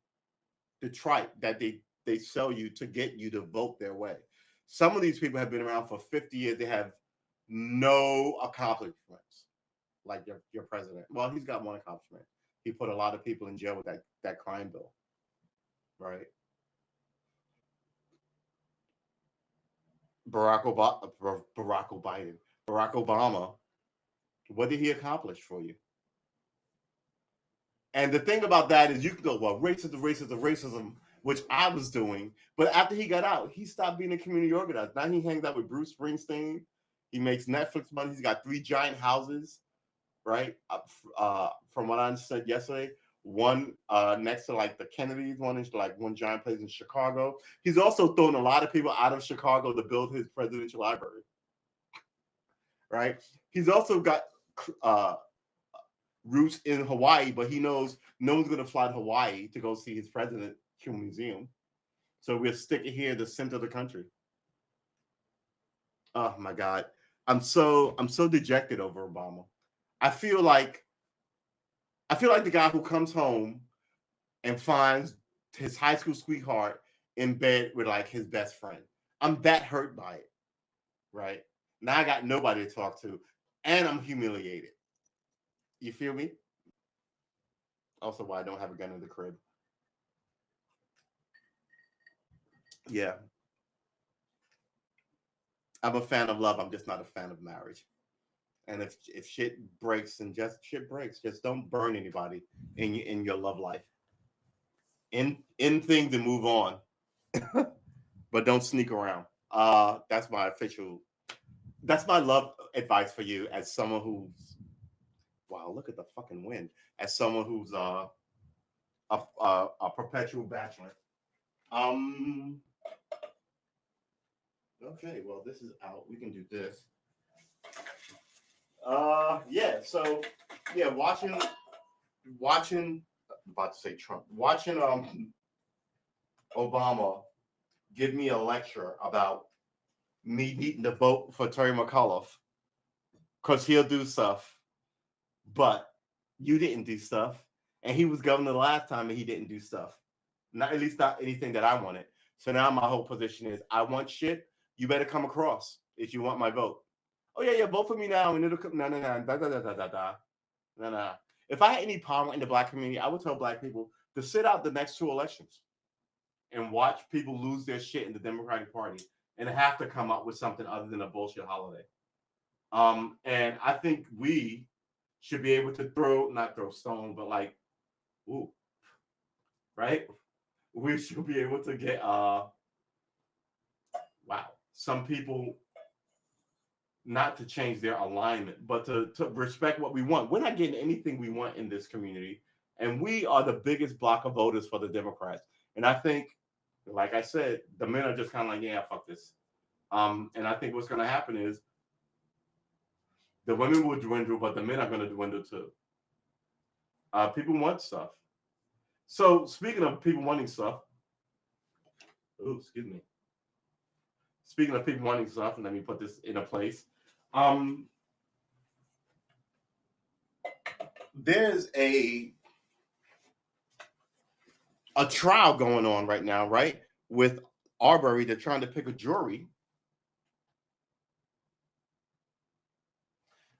tripe that they sell you to get you to vote their way. Some of these people have been around for 50 years. They have no accomplishments, like your president. Well, he's got one accomplishment. He put a lot of people in jail with that crime bill, right? Barack Obama. What did he accomplish for you? And the thing about that is, you can go, well, racism, racism, racism, which I was doing. But after he got out, he stopped being a community organizer. Now he hangs out with Bruce Springsteen. He makes Netflix money. He's got 3 giant houses, right? From what I understood yesterday, one next to like the Kennedys, one is like one giant place in Chicago. He's also thrown a lot of people out of Chicago to build his presidential library. Right? He's also got uh, roots in Hawaii, but he knows no one's going to fly to Hawaii to go see his presidential museum. So we'll stick it here in the center of the country. Oh my God. I'm so dejected over Obama. I feel like the guy who comes home and finds his high school sweetheart in bed with like his best friend. I'm that hurt by it, right? Now I got nobody to talk to, and I'm humiliated. You feel me? Also, why I don't have a gun in the crib. Yeah, I'm a fan of love. I'm just not a fan of marriage. And if shit breaks, and just shit breaks, just don't burn anybody in your love life. In things and move on, but don't sneak around. That's my official. That's my love advice for you as someone who's wow. Look at the fucking wind. As someone who's a perpetual bachelor. Um. Okay. Well, this is out. We can do this. Yeah. So yeah, watching. About to say Trump. Watching Obama give me a lecture about me needing to vote for Terry McAuliffe because he'll do stuff, but you didn't do stuff, and he was governor the last time and he didn't do stuff. Not at least not anything that I wanted. So now my whole position is I want shit. You better come across if you want my vote. Oh yeah, yeah, vote for me now, and it'll come. No, no, no, da da da da da da. No, no. If I had any power in the black community, I would tell black people to sit out the next two elections and watch people lose their shit in the Democratic Party and have to come up with something other than a bullshit holiday. And I think we should be able to not throw stone, but like, ooh, right? We should be able to get wow, some people not to change their alignment, but to respect what we want. We're not getting anything we want in this community. And we are the biggest block of voters for the Democrats. And I think, like I said, the men are just kind of like, yeah, fuck this. And I think what's going to happen is the women will dwindle, but the men are going to dwindle too. People want stuff. So speaking of people wanting stuff, oh, excuse me. Speaking of people wanting stuff, let me put this in a place. There's a trial going on right now, right? With Arbery, they're trying to pick a jury.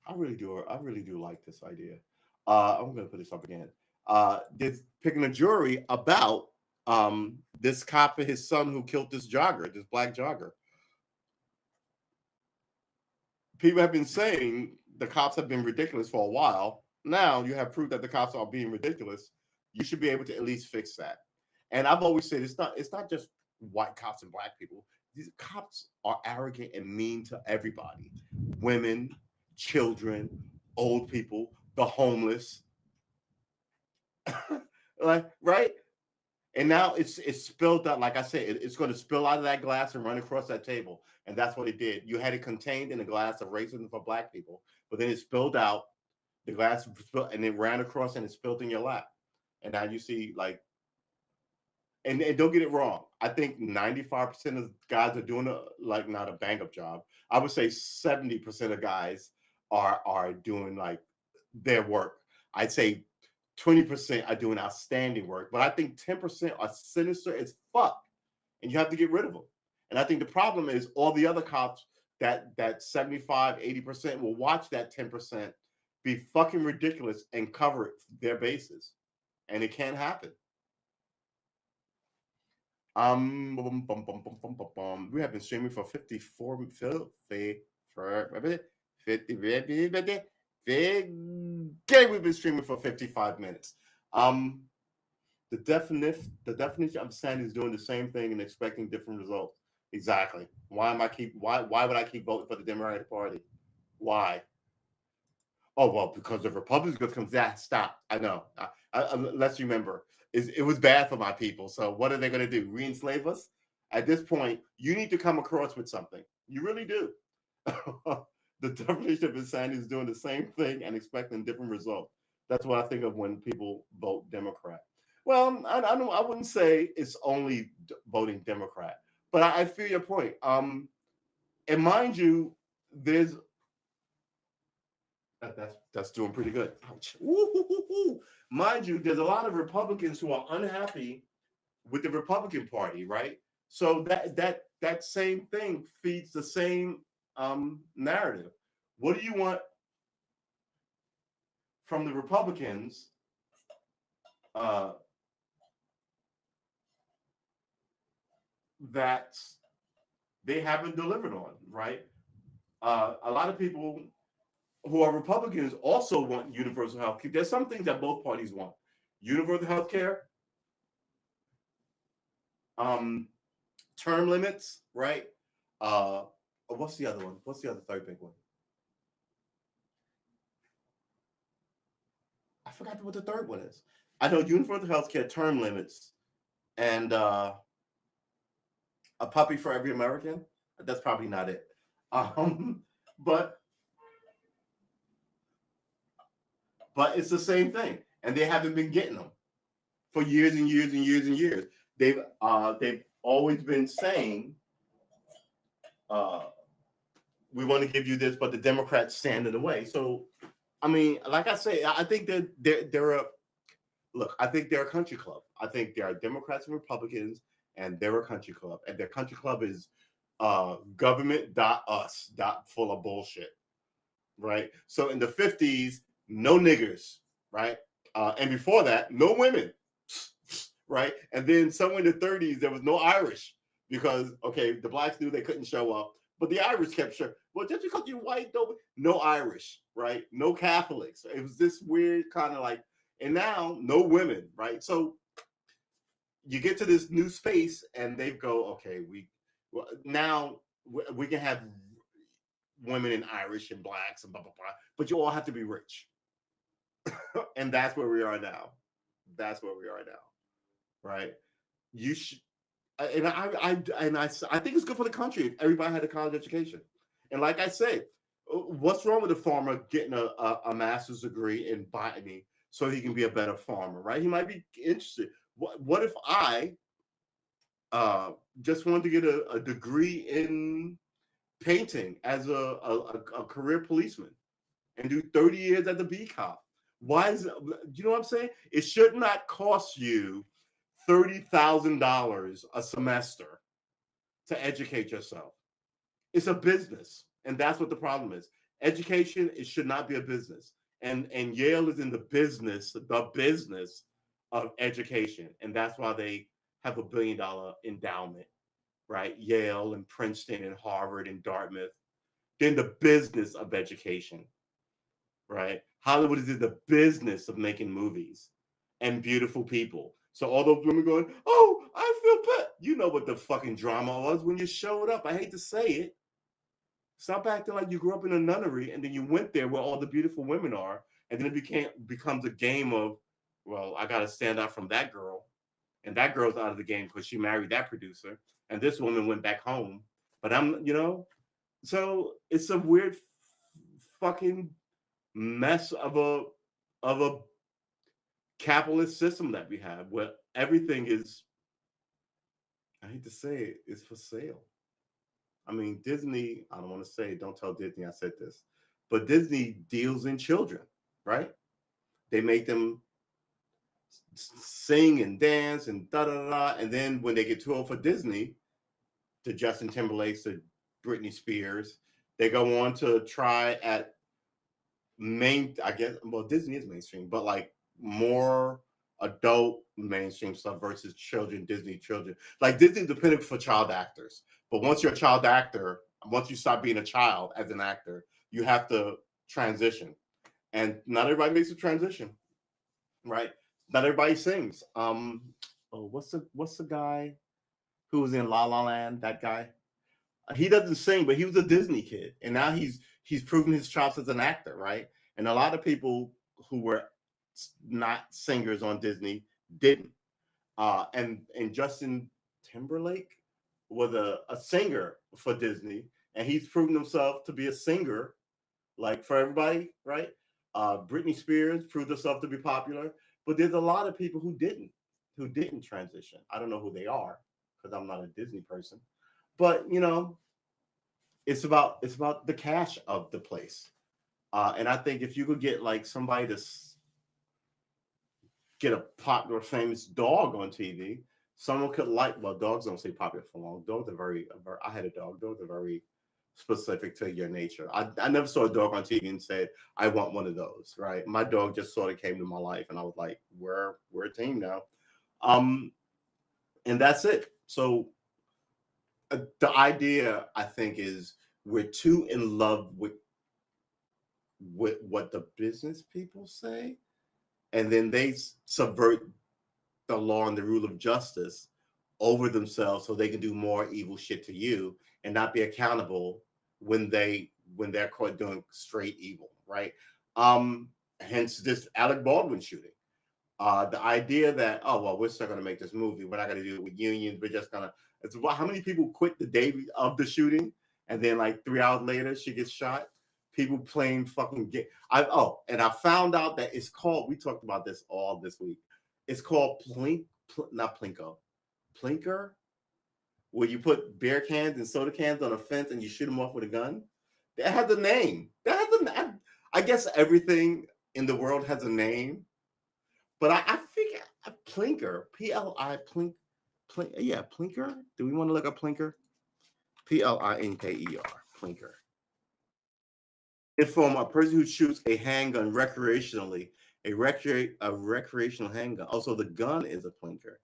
I really do like this idea. I'm gonna put this up again. They're picking a jury about this cop and his son who killed this jogger, this black jogger. People have been saying the cops have been ridiculous for a while. Now you have proof that the cops are being ridiculous. You should be able to at least fix that. And I've always said it's not just white cops and black people. These cops are arrogant and mean to everybody. Women, children, old people, the homeless. Like, right? And now it's spilled out. Like I said, it's going to spill out of that glass and run across that table. And that's what it did. You had it contained in a glass of racism for black people, but then it spilled out. The glass spilled, and it ran across and it spilled in your lap. And now you see like, and don't get it wrong. I think 95% of guys are doing like not a bang up job. I would say 70% of guys are doing like their work. I'd say 20% are doing outstanding work, but I think 10% are sinister as fuck, and you have to get rid of them. And I think the problem is all the other cops that 75-80% will watch that 10% be fucking ridiculous and cover their bases, and it can't happen. We have been streaming for 54 we've been streaming for 55 minutes. The definition of sanity is doing the same thing and expecting different results. Exactly. Why would I keep voting for the Democratic Party? Why? Oh well, because the Republicans come. That stop. I know. Let's remember, it was bad for my people. So what are they going to do? Re-enslave us? At this point, you need to come across with something. You really do. The definition of insanity is doing the same thing and expecting different results. That's what I think of when people vote Democrat. Well, I wouldn't say it's only voting Democrat, but I feel your point. And mind you, there's that's doing pretty good. Ouch. Woo-hoo-hoo-hoo. Mind you, there's a lot of Republicans who are unhappy with the Republican Party, right? So that same thing feeds the same narrative. What do you want from the Republicans? That they haven't delivered on, right? A lot of people who are Republicans also want universal health care. There's some things that both parties want: universal health care, term limits, right? What's the other one? What's the other third big one? I forgot what the third one is. I know universal health care, term limits, and a puppy for every American. That's probably not it. But it's the same thing, and they haven't been getting them for years and years and years and years. They've always been saying, we want to give you this, but the Democrats stand in the way. So, I mean, like I say, I think that they're a look. I think they're a country club. I think there are Democrats and Republicans, and they're a country club, and their country club is government.us. Full of bullshit, right? So in the 50s, no niggers, right? And before that, no women, right? And then somewhere in the 30s, there was no Irish because, okay, the blacks knew they couldn't show up, but the Irish kept showing. Well, just because you're white, no Irish, right? No Catholics. It was this weird kind of like, and now no women, right? So you get to this new space, and they go, okay, now we can have women and Irish and blacks and blah blah blah, but you all have to be rich, and that's where we are now. That's where we are now, right? You should, and I think it's good for the country if everybody had a college education. And like I say, what's wrong with a farmer getting a master's degree in botany so he can be a better farmer, right? He might be interested. What if I just wanted to get a degree in painting as a career policeman and do 30 years at the Bee Cop? Why is it, you know what I'm saying? It should not cost you $30,000 a semester to educate yourself. It's a business, and that's what the problem is. Education, it should not be a business, and Yale is in the business of education, and that's why they have $1 billion endowment, right? Yale and Princeton and Harvard and Dartmouth. They're in the business of education, right? Hollywood is in the business of making movies and beautiful people. So all those women going, oh, I feel bad. You know what the fucking drama was when you showed up. I hate to say it. Stop acting like you grew up in a nunnery and then you went there where all the beautiful women are, and then it becomes a game of, well, I got to stand out from that girl, and that girl's out of the game because she married that producer, and this woman went back home. But so it's a weird fucking mess of a capitalist system that we have where everything is, I hate to say it, is for sale. I mean, Disney, I don't want to say, don't tell Disney I said this, but Disney deals in children, right? They make them sing and dance and da da da. And then when they get too old for Disney, to Justin Timberlake, to Britney Spears, they go on to try at I guess, well, Disney is mainstream, but like more adult mainstream stuff versus Disney children. Like Disney's dependent for child actors. But once you're a child actor, once you stop being a child as an actor, you have to transition. And not everybody makes a transition, right? Not everybody sings. What's the guy who was in La La Land? That guy. He doesn't sing, but he was a Disney kid, and now he's proven his chops as an actor, right? And a lot of people who were not singers on Disney didn't. And Justin Timberlake was a singer for Disney, and he's proven himself to be a singer, like for everybody, right? Britney Spears proved herself to be popular, but there's a lot of people who didn't transition. I don't know who they are because I'm not a Disney person, but it's about the cash of the place. And I think if you could get like somebody to get a popular, famous dog on TV, someone could like. Well, dogs don't stay popular for long. Dogs are I had a dog. Dogs are very specific to your nature. I never saw a dog on TV and said, "I want one of those." Right? My dog just sort of came to my life, and I was like, "We're a team now," um, and that's it. So the idea, I think, is we're too in love with what the business people say, and then they subvert the law and the rule of justice over themselves so they can do more evil shit to you and not be accountable when they're caught doing straight evil, right? Hence this Alec Baldwin shooting. The idea that, oh well, we're still gonna make this movie, we're not gonna do it with unions, we're just gonna. It's how many people quit the day of the shooting, and then like 3 hours later she gets shot. People playing fucking game. And I found out that it's called. We talked about this all this week. It's called not Plinko, Plinker, where you put beer cans and soda cans on a fence and you shoot them off with a gun. That has a name. That has I guess everything in the world has a name, but I figure a Plinker, Plink, yeah, Plinker. Do we want to look up Plinker? Plinker, Plinker. Inform a person who shoots a handgun recreationally, a recreational handgun. Also, the gun is a Plinker.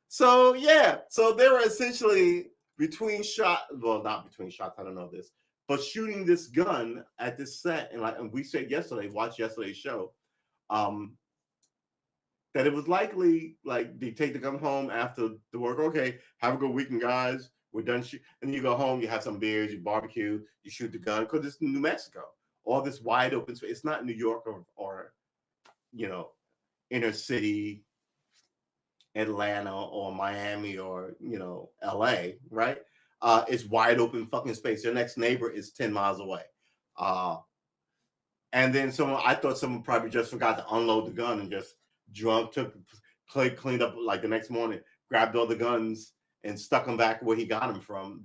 So yeah, so they were essentially between shot, well, not between shots. I don't know this, but shooting this gun at this set, and we said yesterday, watch yesterday's show, um, that it was likely like they take the gun home after the work. Okay, have a good weekend, guys. We're done. And you go home, you have some beers, you barbecue, you shoot the gun because it's New Mexico. All this wide open space. It's not New York or you know inner city Atlanta or Miami or LA, right? It's wide open fucking space. Your next neighbor is 10 miles away. Uh, and then I thought someone probably just forgot to unload the gun and just cleaned up like the next morning, grabbed all the guns and stuck them back where he got them from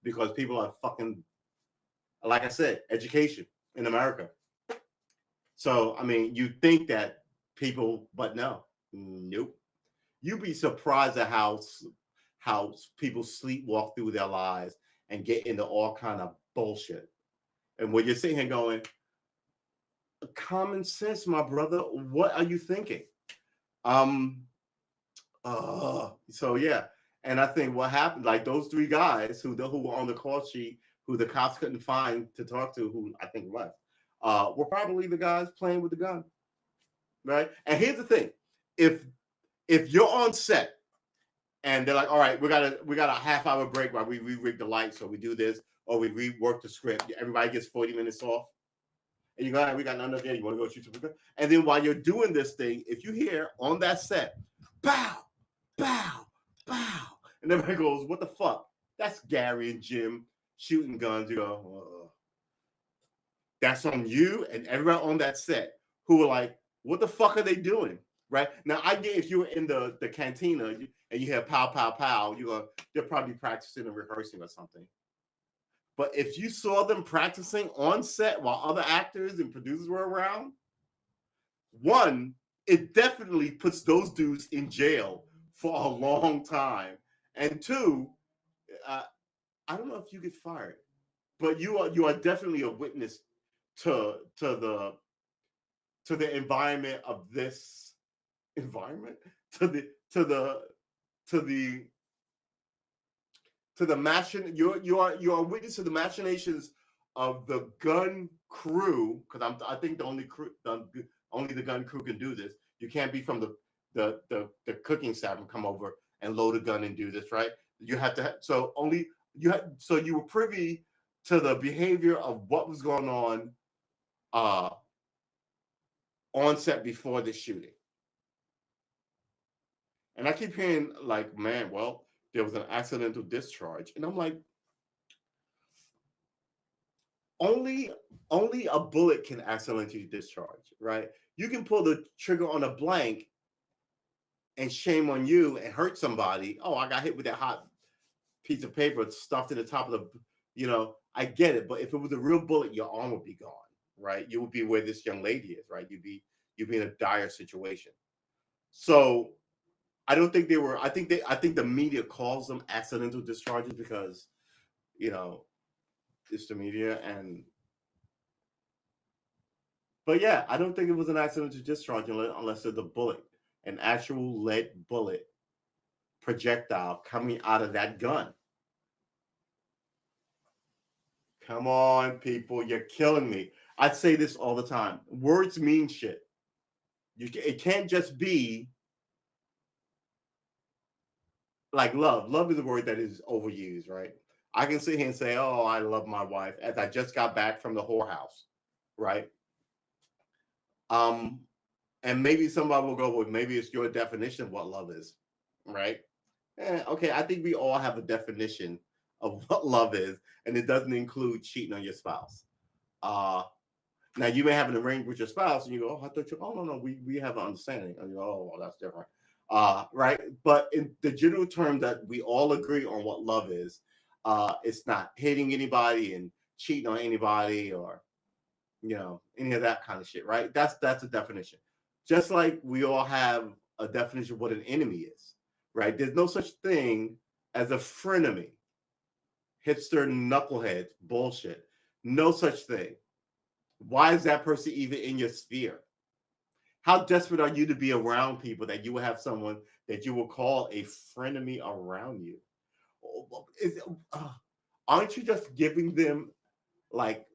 because people are fucking, like I said, education in America. So, I mean, you think that people, but no, nope. You'd be surprised at how people sleepwalk through their lives and get into all kind of bullshit. And when you're sitting here going, common sense, my brother, what are you thinking? So yeah. And I think what happened, like those 3 guys who were on the call sheet, who the cops couldn't find to talk to, who I think left, were probably the guys playing with the gun, right? And here's the thing: if you're on set and they're like, all right, we got a half-hour break while we re-rig the lights, so we do this, or we rework the script. Everybody gets 40 minutes off. And you go, all right, we got none of that. You want to go shoot some? And then while you're doing this thing, if you hear on that set, bow, bow, bow, and everybody goes, what the fuck? That's Gary and Jim shooting guns. You go, that's on you and everyone on that set who were like, what the fuck are they doing? Right now, I get if you were in the cantina and you hear pow, pow, pow, they're probably practicing and rehearsing or something. But if you saw them practicing on set while other actors and producers were around, one, it definitely puts those dudes in jail for a long time. And two, I don't know if you get fired, but you are definitely a witness to the environment of this environment, to the you're a witness to the machinations of the gun crew, because I think only the gun crew can do this. You can't be from the cooking staff and come over and load a gun and do this, right? You have to so you were privy to the behavior of what was going on on set before the shooting. And I keep hearing like, man, well, there was an accidental discharge. And I'm like, only only a bullet can accidentally discharge, right? You can pull the trigger on a blank and shame on you and hurt somebody. Oh, I got hit with that hot piece of paper stuffed in the top of the, I get it. But if it was a real bullet, your arm would be gone, right? You would be where this young lady is, right? You'd be in a dire situation. So I don't think they were. I think the media calls them accidental discharges because you know it's the media. And but yeah, I don't think it was an accidental discharge unless it's a bullet, an actual lead bullet projectile coming out of that gun. Come on, people, you're killing me. I say this all the time. Words mean shit. It can't just be like love. Love is a word that is overused, right? I can sit here and say, "Oh, I love my wife," as I just got back from the whorehouse, right? Um, and maybe somebody will go, "Well, maybe it's your definition of what love is," right? Okay, I think we all have a definition of what love is, and it doesn't include cheating on your spouse. Uh, Now you may have an arrangement with your spouse, and you go, "Oh, I thought you." Oh, no, no, we have an understanding. And you go, "Oh, well, that's different." Right? But in the general term that we all agree on what love is, it's not hating anybody and cheating on anybody or any of that kind of shit. Right? That's a definition. Just like we all have a definition of what an enemy is. Right? There's no such thing as a frenemy. Hipster knucklehead bullshit. No such thing. Why is that person even in your sphere? How desperate are you to be around people that you will have someone that you will call a frenemy around you? Is, uh, aren't you just giving them like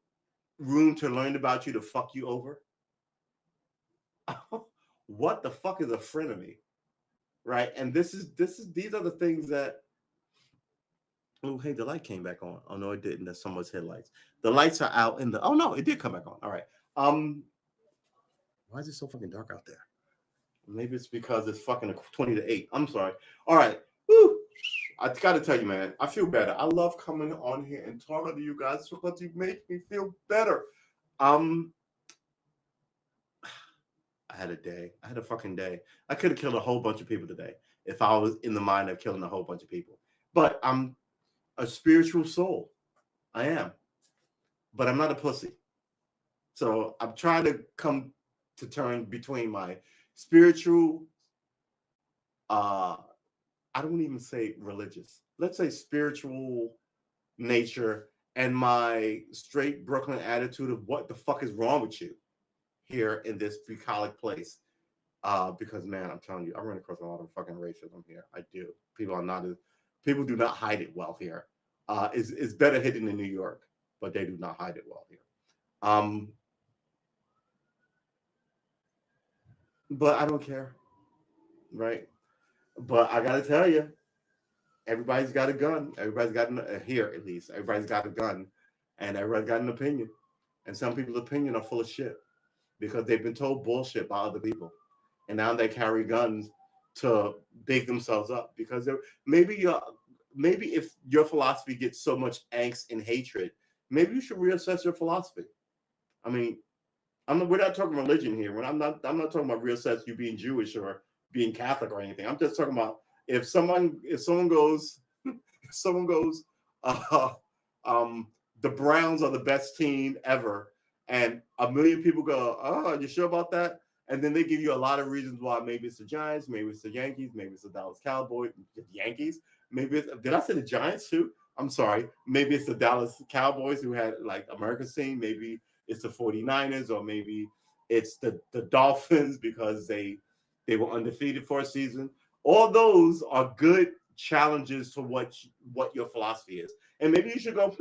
room to learn about you to fuck you over? What the fuck is a frenemy, right? And this is these are the things that. Oh, hey, the light came back on. Oh no, it didn't. That's someone's headlights. The lights are out in the. Oh no, it did come back on. All right. Um, why is it so fucking dark out there? Maybe it's because it's fucking 20 to 8. I'm sorry. All right. Woo. I gotta tell you, man, I feel better. I love coming on here and talking to you guys because you make me feel better. Um, I had a day. I had a fucking day. I could have killed a whole bunch of people today if I was in the mind of killing a whole bunch of people. But I'm a spiritual soul. I am. But I'm not a pussy. So I'm trying to come to terms between my spiritual uh I don't even say religious. Let's say spiritual nature and my straight Brooklyn attitude of what the fuck is wrong with you here in this bucolic place. Because man, I'm telling you, I run across a lot of fucking racism here. I do. People do not hide it well here. It's better hidden in New York, but they do not hide it well here. Um, but I don't care, right? But I gotta tell you, everybody's got a gun. Everybody's got here at least. Everybody's got a gun, and everybody's got an opinion. And some people's opinion are full of shit because they've been told bullshit by other people, and now they carry guns to big themselves up because they're maybe if your philosophy gets so much angst and hatred, maybe you should reassess your philosophy. I mean, we're not talking religion here. I'm not talking about reassess you being Jewish or being Catholic or anything. I'm just talking about if someone goes someone goes, uh, the Browns are the best team ever, and a million people go, "Oh, are you sure about that?" And then they give you a lot of reasons why. Maybe it's the Giants, maybe it's the Yankees, maybe it's the Dallas Cowboys, the Yankees. Did I say the Giants too? I'm sorry. Maybe it's the Dallas Cowboys who had like America's team. Maybe it's the 49ers, or maybe it's the Dolphins because they were undefeated for a season. All those are good challenges to what your philosophy is. And maybe you should go,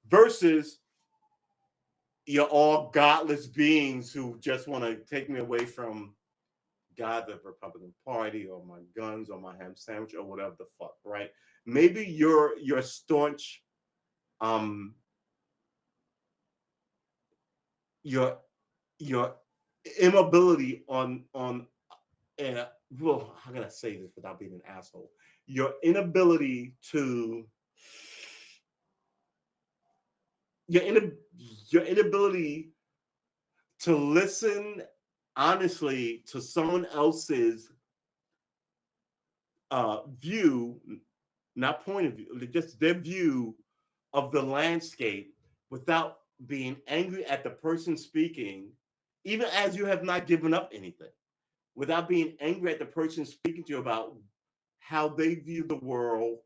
versus you're all godless beings who just want to take me away from God, the Republican Party, or my guns, or my ham sandwich, or whatever the fuck, right? Maybe your staunch, um, your your immobility on well, how can I say this without being an asshole? Your inability to your in, your inability to listen honestly to someone else's view, not point of view, just their view of the landscape without being angry at the person speaking, even as you have not given up anything, without being angry at the person speaking to you about how they view the world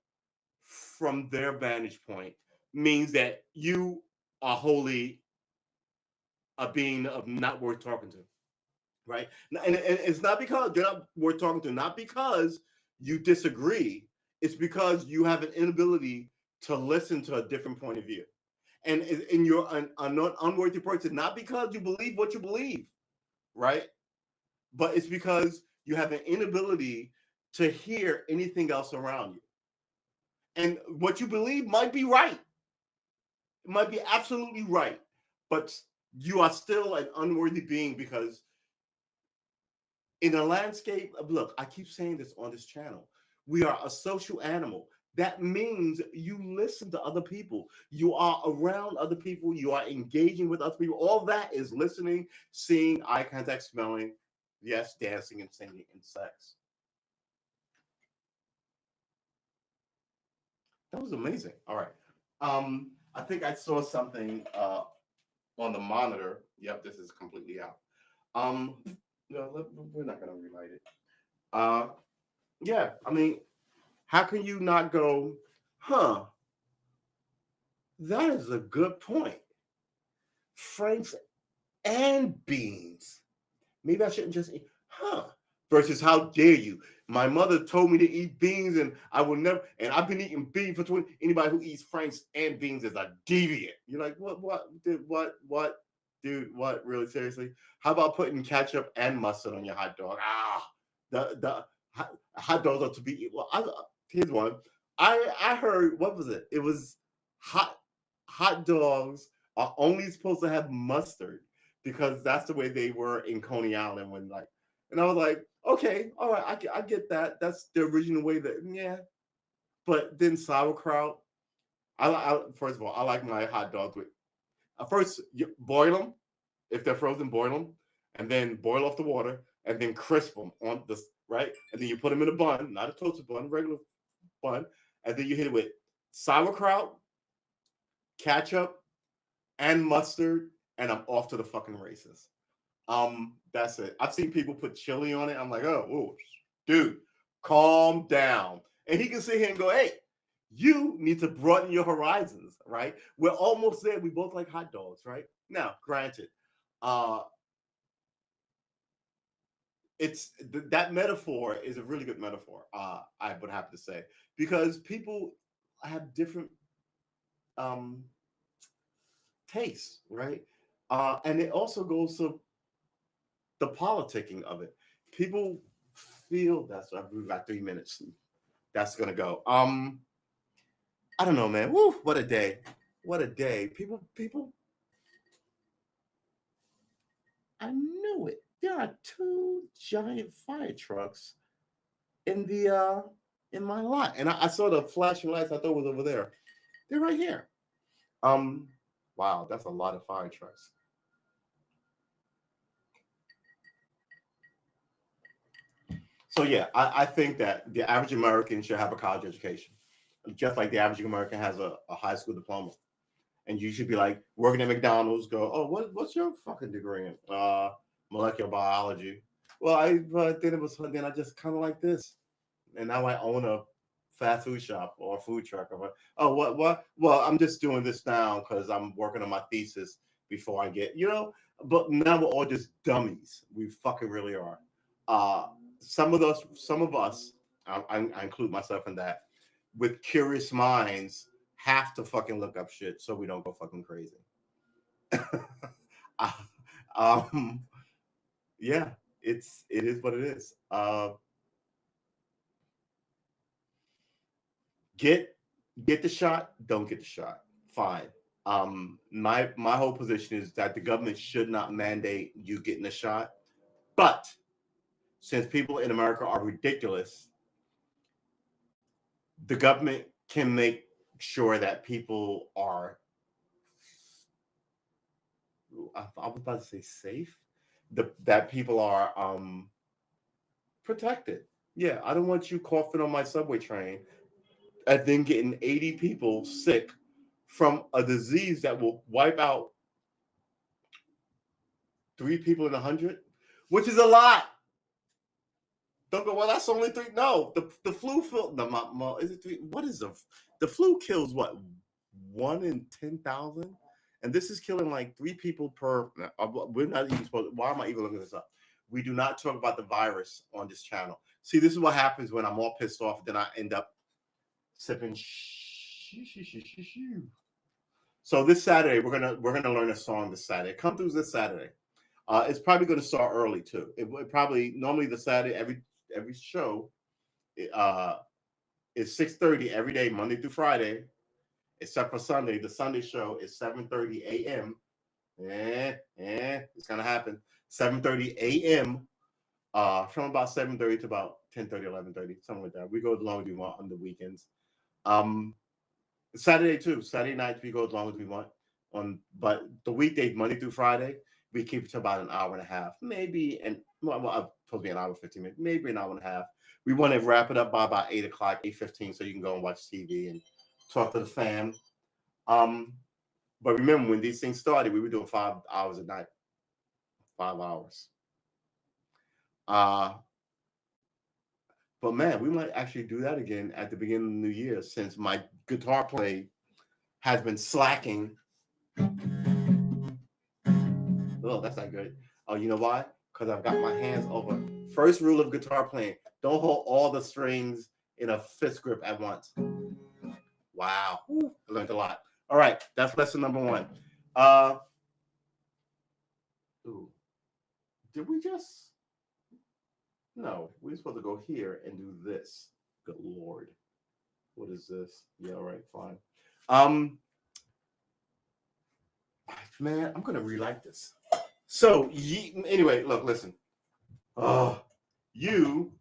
from their vantage point, means that you are wholly a being of not worth talking to, right? And it's not because you're not worth talking to, not because you disagree. It's because you have an inability to listen to a different point of view. And you're an unworthy person, not because you believe what you believe, right? But it's because you have an inability to hear anything else around you. And what you believe might be right. It might be absolutely right. But you are still an unworthy being because in a landscape of, look, I keep saying this on this channel, we are a social animal. That means you listen to other people, you are around other people, you are engaging with other people. All that is listening, seeing, eye contact, smelling, yes, dancing and singing and sex. That was amazing. All right. I think I saw something on the monitor. Yep, this is completely out. um no, we're not gonna relight it. uh yeah, I mean, how can you not go, huh? That is a good point. Franks and beans. Maybe I shouldn't just eat, huh? Versus, how dare you? My mother told me to eat beans, and I will never. And I've been eating beans for 20. Anybody who eats Franks and beans is a deviant. You're like, what? What? Dude, what? Dude, what? Really? Seriously? How about putting ketchup and mustard on your hot dog? Ah, the hot dogs are to be. Well, here's one. I heard, what was it? It was hot hot dogs are only supposed to have mustard because that's the way they were in Coney Island when, like, and I was like, okay, all right, I get that. That's the original way that, yeah. But then sauerkraut, first of all, I like my hot dogs with, first you boil them. If they're frozen, boil them, and then boil off the water, and then crisp them on the, right, and then you put them in a bun, not a toasted bun, regular bun, and then you hit it with sauerkraut, ketchup, and mustard, and I'm off to the fucking races. That's it. I've seen people put chili on it. I'm like, oh, ooh, dude, calm down. And he can sit here and go, hey, you need to broaden your horizons, right? We're almost there. We both like hot dogs, right? Now, granted, uh, that metaphor is a really good metaphor. I would have to say, because people have different um tastes, right? And it also goes to the politicking of it. People feel that's, we've got 3 minutes. That's gonna go. I don't know, man. Woo, what a day. What a day. People, I knew it. There are two giant fire trucks in the in my lot. And I saw the flashing lights, I thought was over there. They're right here. Um, wow, that's a lot of fire trucks. So yeah, I think that the average American should have a college education, just like the average American has a high school diploma. And you should be like working at McDonald's. Go, oh, what's your fucking degree in? Molecular biology. Well, I did it was then I just kind of like this, and now I own a fast food shop or a food truck. Or oh, what? Well, I'm just doing this now because I'm working on my thesis before I get, you know. But now we're all just dummies. We fucking really are. Uh, some of us, I include myself in that, with curious minds, have to fucking look up shit so we don't go fucking crazy. Uh, um, yeah, it is what it is. Get get the shot, don't get the shot. Fine. My whole position is that the government should not mandate you getting a shot, but since people in America are ridiculous, the government can make sure that people are, I was about to say safe, that people are protected. Yeah, I don't want you coughing on my subway train and then getting 80 people sick from a disease that will wipe out 3 people in 100, which is a lot. Don't go, well, that's only three. No, the flu, is it three? What is the flu kills what, 1 in 10,000? And this is killing like 3 people per. We're not even supposed. Why am I even looking this up? We do not talk about the virus on this channel. See, this is what happens when I'm all pissed off. Then I end up sipping. So this Saturday we're gonna learn a song this Saturday. Come through this Saturday. It's probably going to start early too. It probably normally the Saturday every show uh, is 6:30 every day, Monday through Friday, except for Sunday. The Sunday show is 7:30 a.m. It's gonna happen 7:30 a.m. From about 7:30 to about 10:30, 11:30, something like that. We go as long as we want on the weekends. Um, Saturday too. Saturday nights we go as long as we want on, but the weekdays, Monday through Friday, we keep it to about an hour and a half, maybe, and well, supposed to be an hour 15 minutes, maybe an hour and a half. We want to wrap it up by about 8 o'clock, 8:15, so you can go and watch TV and talk to the fam. Um, but remember when these things started, we were doing 5 hours a night, 5 hours. Uh, but man, we might actually do that again at the beginning of the new year since my guitar play has been slacking. Oh, that's not good. Oh, you know why? Because I've got my hands over. First rule of guitar playing: don't hold all the strings in a fist grip at once. Wow, I learned a lot. All right, that's lesson number one. Uh, ooh, did we just? No, we're supposed to go here and do this. Good lord, what is this? Yeah, all right, fine. Um, man, I'm gonna relight this. So, anyway, look, listen. Oh, you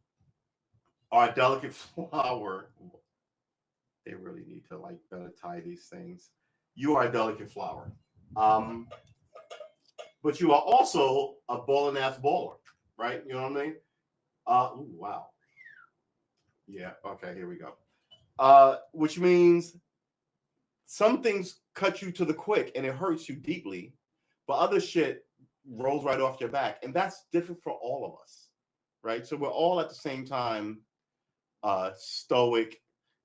are a delicate flower. They really need to like better tie these things. You are a delicate flower. Um, but you are also a balling ass baller, right? You know what I mean? Ooh, wow. Yeah, okay, here we go. Which means some things cut you to the quick and it hurts you deeply, but other shit rolls right off your back. And that's different for all of us, right? So we're all at the same time stoic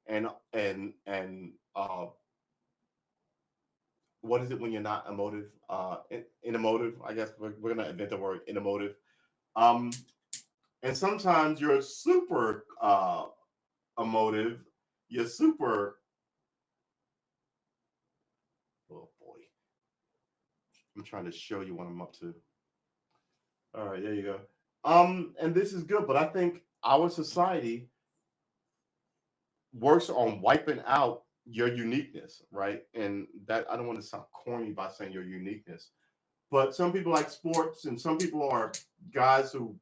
and what is it when you're not emotive? Emotive, I guess we're gonna invent the word emotive. Um, and sometimes you're super emotive. You're super. Oh boy, I'm trying to show you what I'm up to. All right, there you go. And this is good, but I think our society works on wiping out your uniqueness, right? And that I don't want to sound corny by saying your uniqueness, but some people like sports, and some people are guys who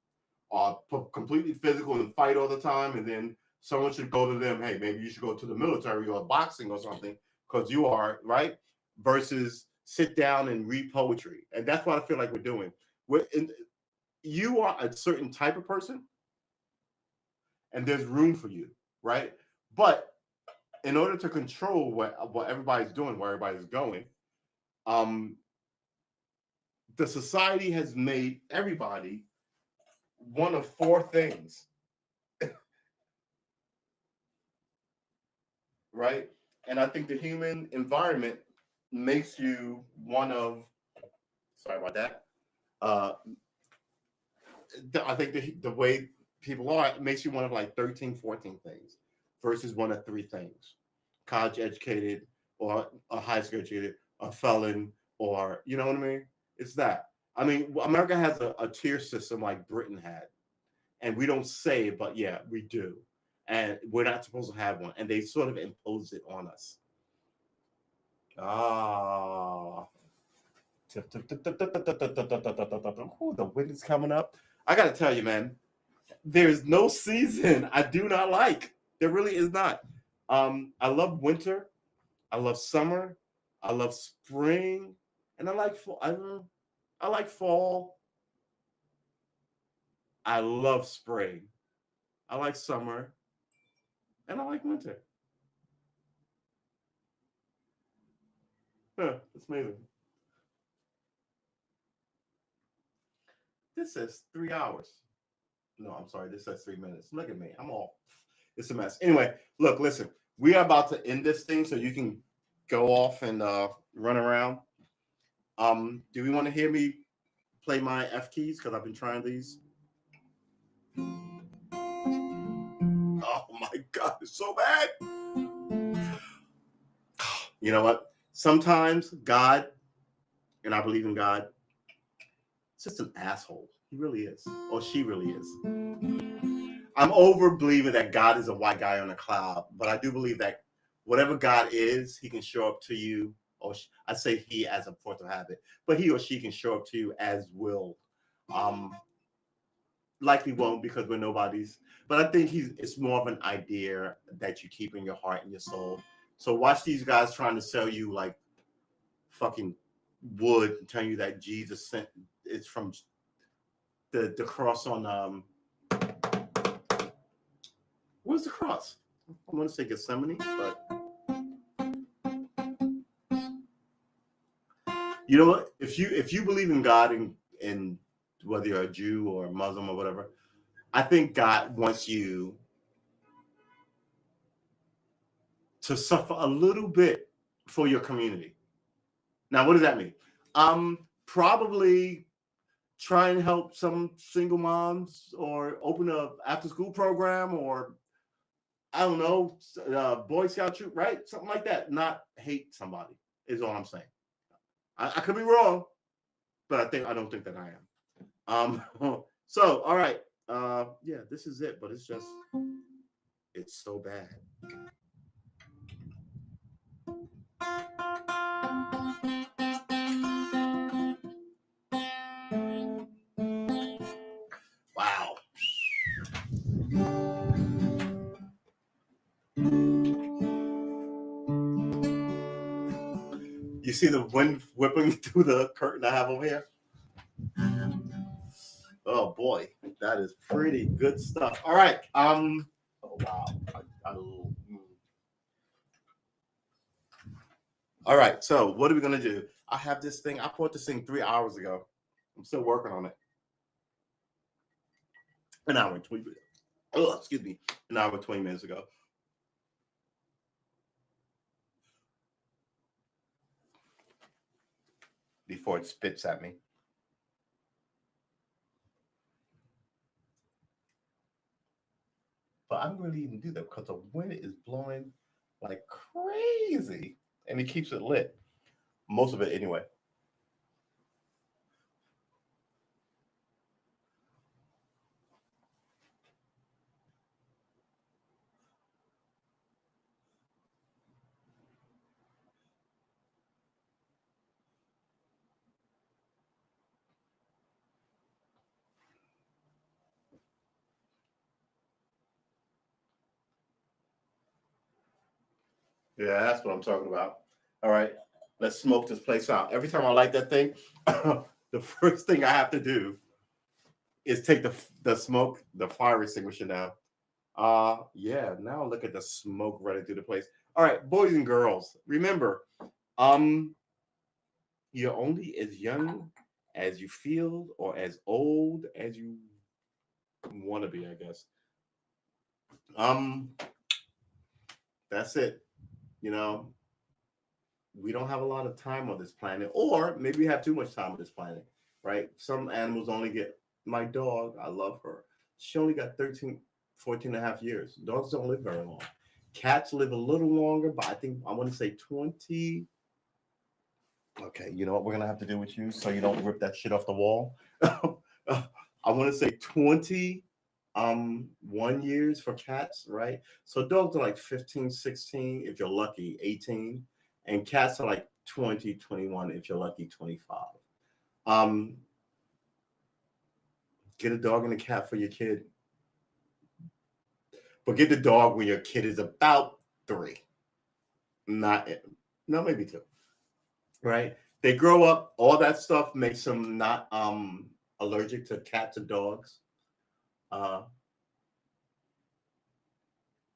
are completely physical and fight all the time, and then someone should go to them, hey, maybe you should go to the military or boxing or something because you are right. Versus sit down and read poetry, and that's what I feel like we're doing. You are a certain type of person, and there's room for you, right? But in order to control what everybody's doing, where everybody's going, um, the society has made everybody one of four things, right? And I think the human environment makes you one of. Sorry about that. Uh, I think the way people are it makes you one of like 13, 14 things versus one of three things: college educated, or a high school educated, a felon, or you know what I mean. It's that. I mean, America has a tier system like Britain had, and we don't say it, but yeah, we do. And we're not supposed to have one, and they sort of impose it on us. Ah. The wind is coming up. I got to tell you, man, there's no season I do not like. There really is not. I love winter. I love summer. I love spring, and I like fall. I like fall. I love spring. I like summer, and I like winter. Huh, it's amazing. This says 3 hours. No, I'm sorry. This says 3 minutes. Look at me. I'm all. It's a mess. Anyway, look, listen. We are about to end this thing, so you can go off and run around. Do we want to hear me play my F keys? Because I've been trying these. Oh my God, it's so bad. You know what? Sometimes God, and I believe in God, it's just an asshole. He really is. Or she really is. I'm over believing that God is a white guy on a cloud, but I do believe that whatever God is, he can show up to you, or I say he as a force of habit, but he or she can show up to you as will. Um, Likely won't because we're nobodies, but I think it's more of an idea that you keep in your heart and your soul. So watch these guys trying to sell you like fucking wood and tell you that Jesus sent it's from the cross on where's the cross? I want to say Gethsemane, but you know what? If you believe in God and whether you're a Jew or a Muslim or whatever, I think God wants you to suffer a little bit for your community. Now, what does that mean? Probably try and help some single moms or open a after school program or I don't know, Boy Scout troop, right? Something like that. Not hate somebody is all I'm saying. I could be wrong, but I don't think that I am. So all right, yeah, this is it, but it's so bad. Wow. You see the wind whipping through the curtain I have over here? Oh boy, that is pretty good stuff. All right. Oh wow. All right. So what are we gonna do? I have this thing. I bought this thing 3 hours ago. I'm still working on it. An hour and 20. Oh, excuse me. An hour and 20 minutes ago. Before it spits at me. But I don't really even do that because the wind is blowing like crazy, and it keeps it lit. Most of it anyway. Yeah, that's what I'm talking about. All right, let's smoke this place out. Every time I light that thing, the first thing I have to do is take the smoke, the fire extinguisher down. Yeah, now look at the smoke running through the place. All right, boys and girls, remember, um, you're only as young as you feel or as old as you want to be, I guess. Um, that's it. You know, we don't have a lot of time on this planet, or maybe we have too much time on this planet, right? Some animals only get my dog, I love her. She only got 13, 14 and a half years. Dogs don't live very long. Cats live a little longer, but I think I want to say 20. Okay, you know what we're gonna have to do with you so you don't rip that shit off the wall. I want to say 20 1 years for cats, right? So dogs are like 15, 16, if you're lucky, 18. and cats are like 20, 21, if you're lucky, 25. Um, get a dog and a cat for your kid, but get the dog when your kid is about 3, not no, maybe 2. Right? They grow up. All that stuff makes them not allergic to cats and dogs, uh,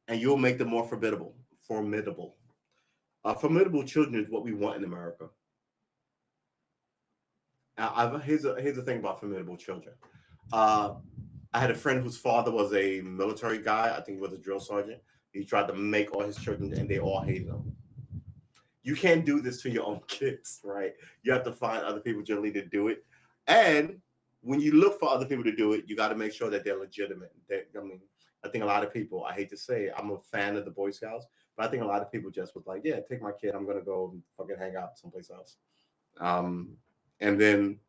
and you'll make them more formidable. Formidable. Formidable children is what we want in America. Here's the thing about formidable children. Uh, I had a friend whose father was a military guy. I think he was a drill sergeant. He tried to make all his children, and they all hated him. You can't do this to your own kids, right? You have to find other people generally to do it. And when you look for other people to do it, you got to make sure that they're legitimate. I mean, I think a lot of people, I hate to say it, I'm a fan of the Boy Scouts, but I think a lot of people just was like, yeah, take my kid. I'm going to go and fucking hang out someplace else. Um, and then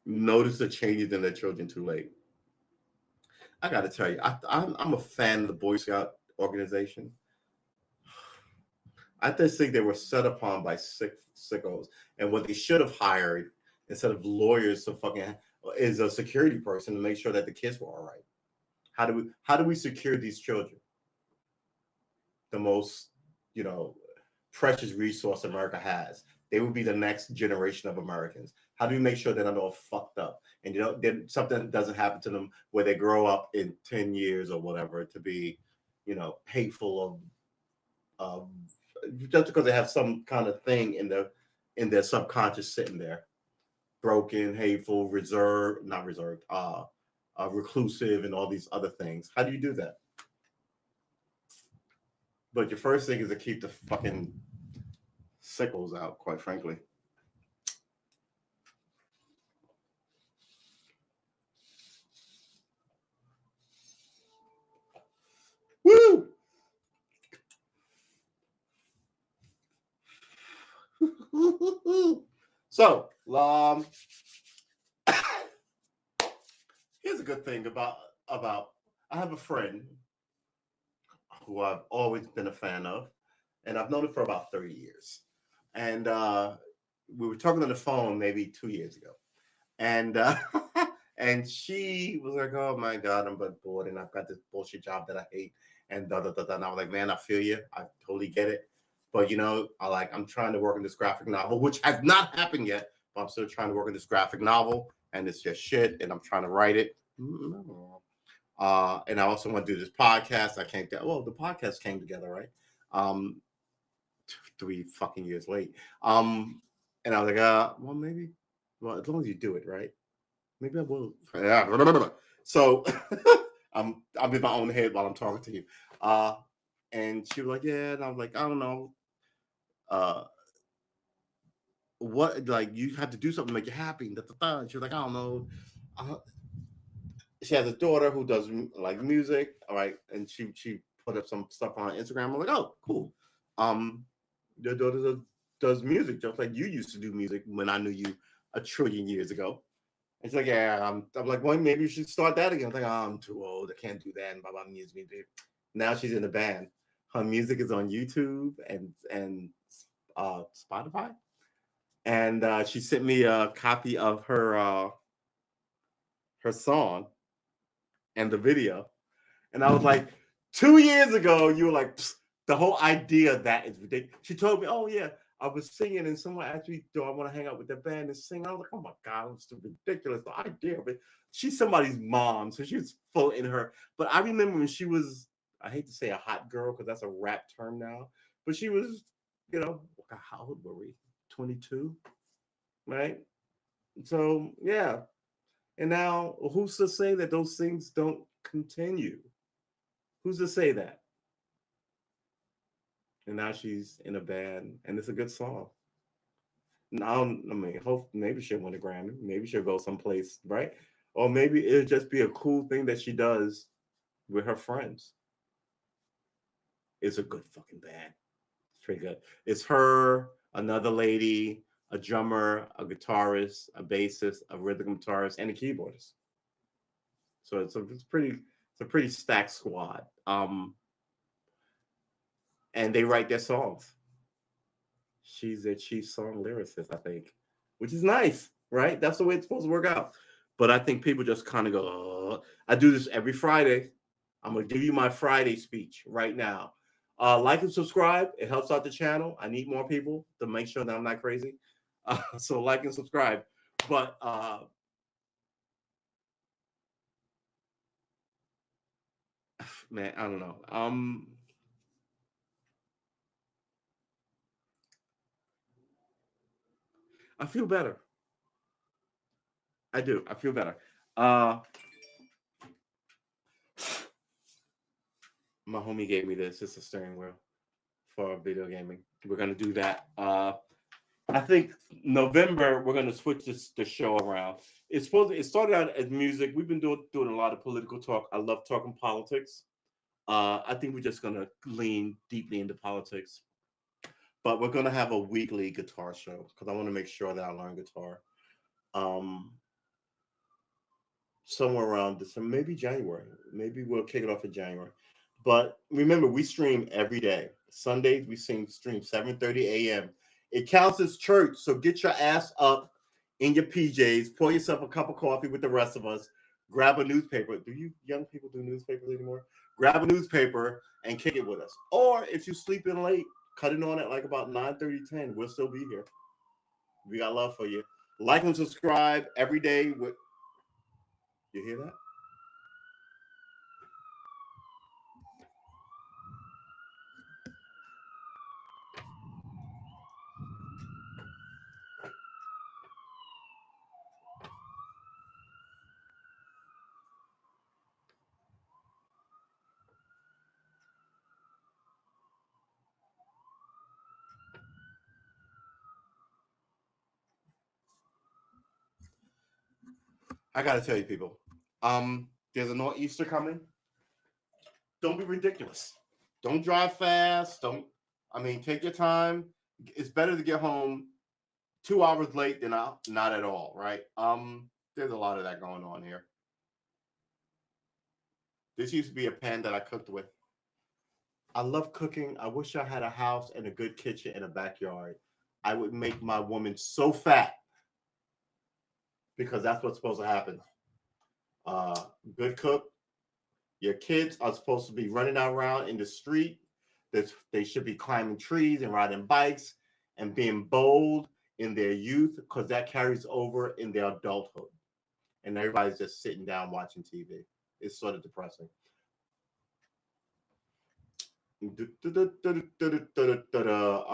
notice the changes in their children too late. I got to tell you, I'm a fan of the Boy Scout organization. I just think they were set upon by sickos, and what they should have hired instead of lawyers to fucking is a security person to make sure that the kids were all right. How do we secure these children? The most, you know, precious resource America has. They will be the next generation of Americans. How do we make sure they're not all fucked up and then something doesn't happen to them where they grow up in 10 years or whatever to be, hateful of just because they have some kind of thing in their subconscious sitting there, broken, hateful, reserved, not reserved, reclusive, and all these other things. How do you do that? But your first thing is to keep the fucking sickles out, quite frankly. Woo! So, here's a good thing about I have a friend who I've always been a fan of, and I've known him for about 30 years. And we were talking on the phone maybe 2 years ago, and and she was like, "Oh my god, I'm but bored, and I've got this bullshit job that I hate." And da da da da. And I was like, "Man, I feel you. I totally get it." But I'm trying to work on this graphic novel, which has not happened yet. But I'm still trying to work on this graphic novel, and it's just shit. And I'm trying to write it. And I also want to do this podcast. I can't get. Well, the podcast came together, right? Um, 3 fucking years late. And I was like, well, maybe. Well, as long as you do it, right? Maybe I will. Yeah. So I'm in my own head while I'm talking to you. And she was like, yeah. And I was like, I don't know. Uh, what like you have to do something to make you happy. And she was like, I don't know. Uh, she has a daughter who does like music. All right, and she put up some stuff on Instagram. I'm like, oh, cool. Um, your daughter does music just like you used to do music when I knew you a trillion years ago. It's like, yeah, I'm like, well, maybe you should start that again. I'm like, oh, I'm too old. I can't do that. And blah, blah, music. Now she's in a band. Her music is on YouTube and Spotify. And she sent me a copy of her song and the video. And I was like, 2 years ago, you were like, the whole idea of that is ridiculous. She told me, oh, yeah, I was singing and someone asked me, do I want to hang out with the band and sing? I was like, oh my God, it's ridiculous. The idea of it. She's somebody's mom, so she was full in her. But I remember when she was, I hate to say a hot girl because that's a rap term now, but she was, how old were we? 22, right? So, yeah. And now who's to say that those things don't continue? Who's to say that? And now she's in a band, and it's a good song. Now, I mean, hope maybe she'll win a Grammy. Maybe she'll go someplace, right? Or maybe it'll just be a cool thing that she does with her friends. It's a good fucking band. It's pretty good. It's her, another lady, a drummer, a guitarist, a bassist, a rhythm guitarist, and a keyboardist. So it's a pretty stacked squad. And they write their songs. She's a chief song lyricist, I think, which is nice, right? That's the way it's supposed to work out. But I think people just kind of go, oh. I do this every Friday. I'm going to give you my Friday speech right now. Like and subscribe. It helps out the channel. I need more people to make sure that I'm not crazy. So like and subscribe. But man, I don't know. I feel better. I do. I feel better. Uh, my homie gave me this. It's a steering wheel for video gaming. We're gonna do that. I think November we're gonna switch the show around. It started out as music. We've been doing a lot of political talk. I love talking politics. I think we're just gonna lean deeply into politics. But we're gonna have a weekly guitar show because I want to make sure that I learn guitar. Um, Somewhere around December, maybe January. Maybe we'll kick it off in January. But remember, we stream every day. Sundays we stream 7:30 a.m. It counts as church, so get your ass up in your PJs, pour yourself a cup of coffee with the rest of us, grab a newspaper. Do you young people do newspapers anymore? Grab a newspaper and kick it with us. Or if you sleep in late, cut it on at like about 9:30, 10. We'll still be here. We got love for you. Like and subscribe every day. You hear that? I gotta tell you, people. There's a nor'easter coming. Don't be ridiculous. Don't drive fast. Don't. I mean, take your time. It's better to get home 2 hours late than not at all, right? There's a lot of that going on here. This used to be a pan that I cooked with. I love cooking. I wish I had a house and a good kitchen and a backyard. I would make my woman so fat because that's what's supposed to happen. Uh, Good cook. Your kids are supposed to be running around in the street. They should be climbing trees and riding bikes and being bold in their youth because that carries over in their adulthood. And everybody's just sitting down watching TV. It's sort of depressing. All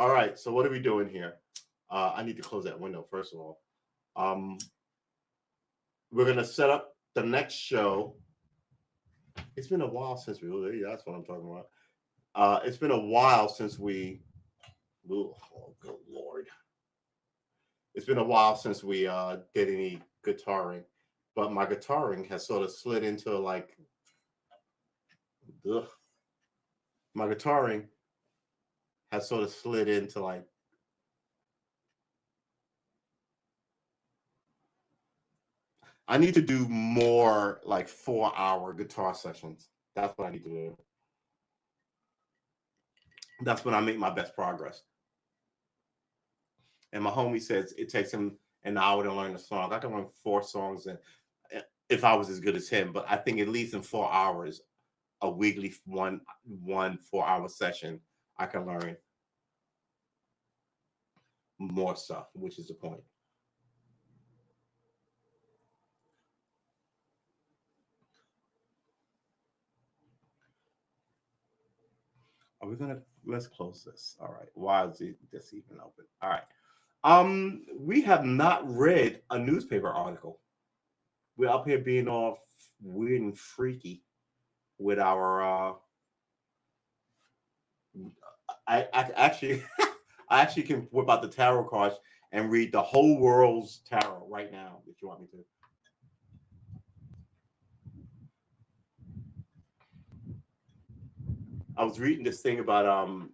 right, so what are we doing here? I need to close that window first of all. Um, we're gonna set up the next show. It's been a while since we. That's what I'm talking about. It's been a while since we. Oh, good lord! It's been a while since we did any guitaring, but my guitaring has sort of slid into like. Ugh, my guitaring has sort of slid into like. I need to do more like 4 hour guitar sessions. That's what I need to do. That's when I make my best progress. And my homie says it takes him an hour to learn a song. I can learn 4 songs and if I was as good as him, but I think at least in 4 hours, a weekly one 4 hour session, I can learn more stuff, which is the point. Are we gonna let's close this? All right. Why is this even open? All right. We have not read a newspaper article. We're up here being all weird and freaky with our I actually I actually can whip out the tarot cards and read the whole world's tarot right now if you want me to. I was reading this thing about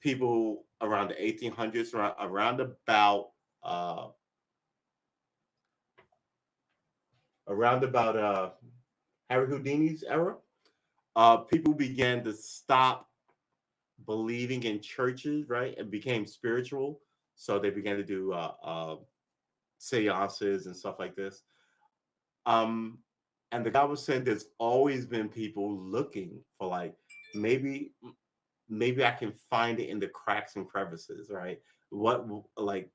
people around the 1800s, uh, around about Harry Houdini's era. People began to stop believing in churches, right? It became spiritual. So they began to do seances and stuff like this. Um, and the guy was saying there's always been people looking for like maybe maybe I can find it in the cracks and crevices, right? What like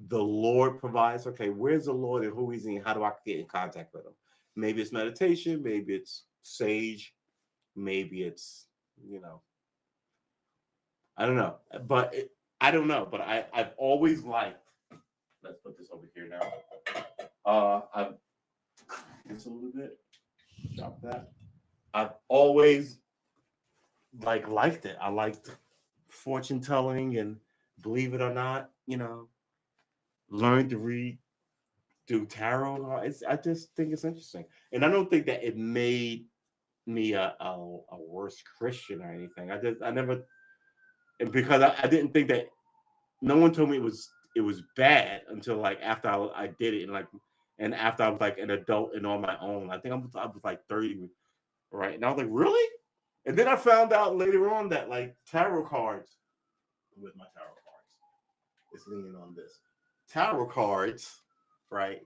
the Lord provides. Okay, where's the Lord and who is he? And how do I get in contact with him? Maybe it's meditation, maybe it's sage, maybe it's you know I don't know, but I don't know. But I've always liked. Let's put this over here now. I've this a little bit. Drop that. I've always liked it. I liked fortune telling and believe it or not, learn to read through tarot. And all. I just think it's interesting, and I don't think that it made me a worse Christian or anything. I never and because I didn't think that no one told me it was bad until like after I did it and after I was like an adult and on my own. I think I was like 30, right? And I was like, really? And then I found out later on that like tarot cards with my tarot cards. It's leaning on this. Tarot cards, right,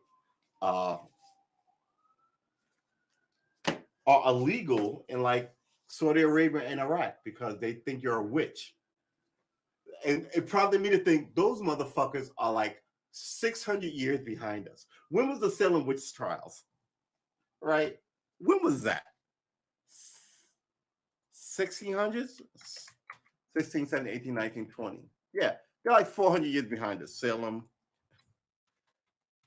uh, are illegal in like Saudi Arabia and Iraq because they think you're a witch. And it prompted me to think those motherfuckers are like 600 years behind us. When was the Salem witch trials? Right? When was that? 1600s? 16, 17, 18, 19, 20. Yeah, they're like 400 years behind us. Salem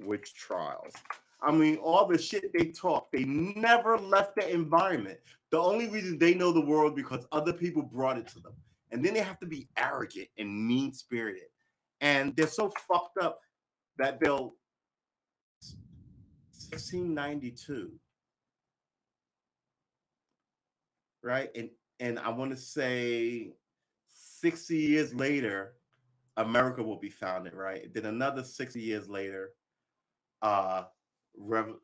witch trials. I mean, all the shit they talk, they never left the environment. The only reason they know the world because other people brought it to them. And then they have to be arrogant and mean spirited. And they're so fucked up that they'll 1692, right? And I want to say 60 years later, America will be founded, right? Then another 60 years later, uh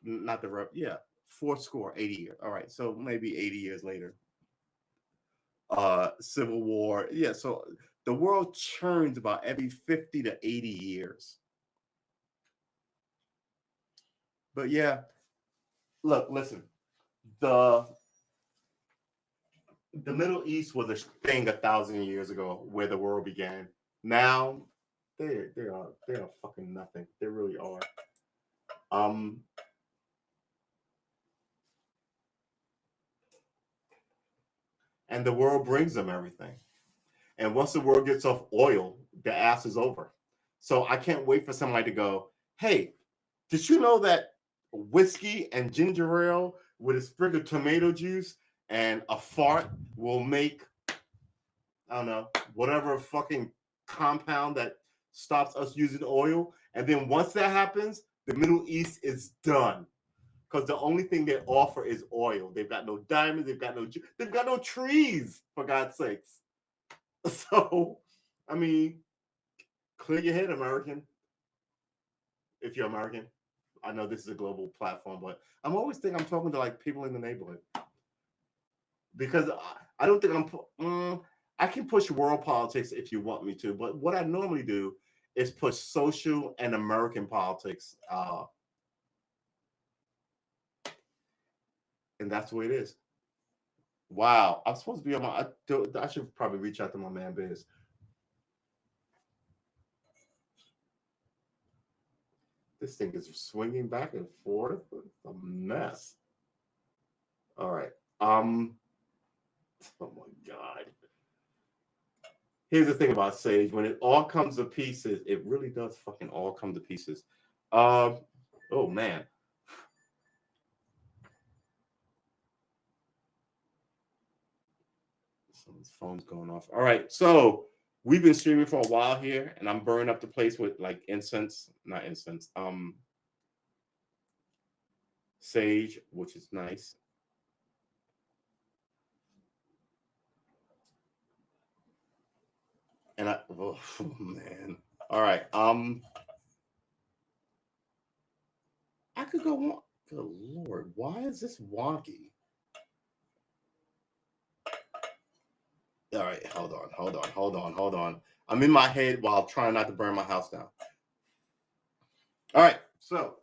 not the yeah, four score 80 years. All right, so maybe 80 years later, civil war. Yeah, so the world churns about every 50 to 80 years. But yeah, look, listen, the the Middle East was a thing 1,000 years ago where the world began. Now they are fucking nothing. They really are. Um, and the world brings them everything. And once the world gets off oil, the ass is over. So I can't wait for somebody to go, hey, did you know that whiskey and ginger ale with a sprig of tomato juice and a fart will make, I don't know, whatever fucking compound that stops us using oil? And then once that happens, the Middle East is done. Because the only thing they offer is oil. They've got no diamonds, they've got no trees, for God's sakes. So, I mean, clear your head, American, if you're American. I know this is a global platform, but I'm always thinking I'm talking to like people in the neighborhood because I don't think I can push world politics if you want me to, but what I normally do is push social and American politics, and that's the way it is. Wow, I'm supposed to be on my. I should probably reach out to my man Biz. This thing is swinging back and forth. It's a mess. All right. Oh my God. Here's the thing about Sage. When it all comes to pieces, it really does fucking all come to pieces. Um, oh man. Someone's phone's going off. All right. So we've been streaming for a while here, and I'm burning up the place with like incense, not incense, sage, which is nice. And oh man. All right. I could go on. Good Lord, why is this wonky? All right, hold on. I'm in my head while trying not to burn my house down. All right, so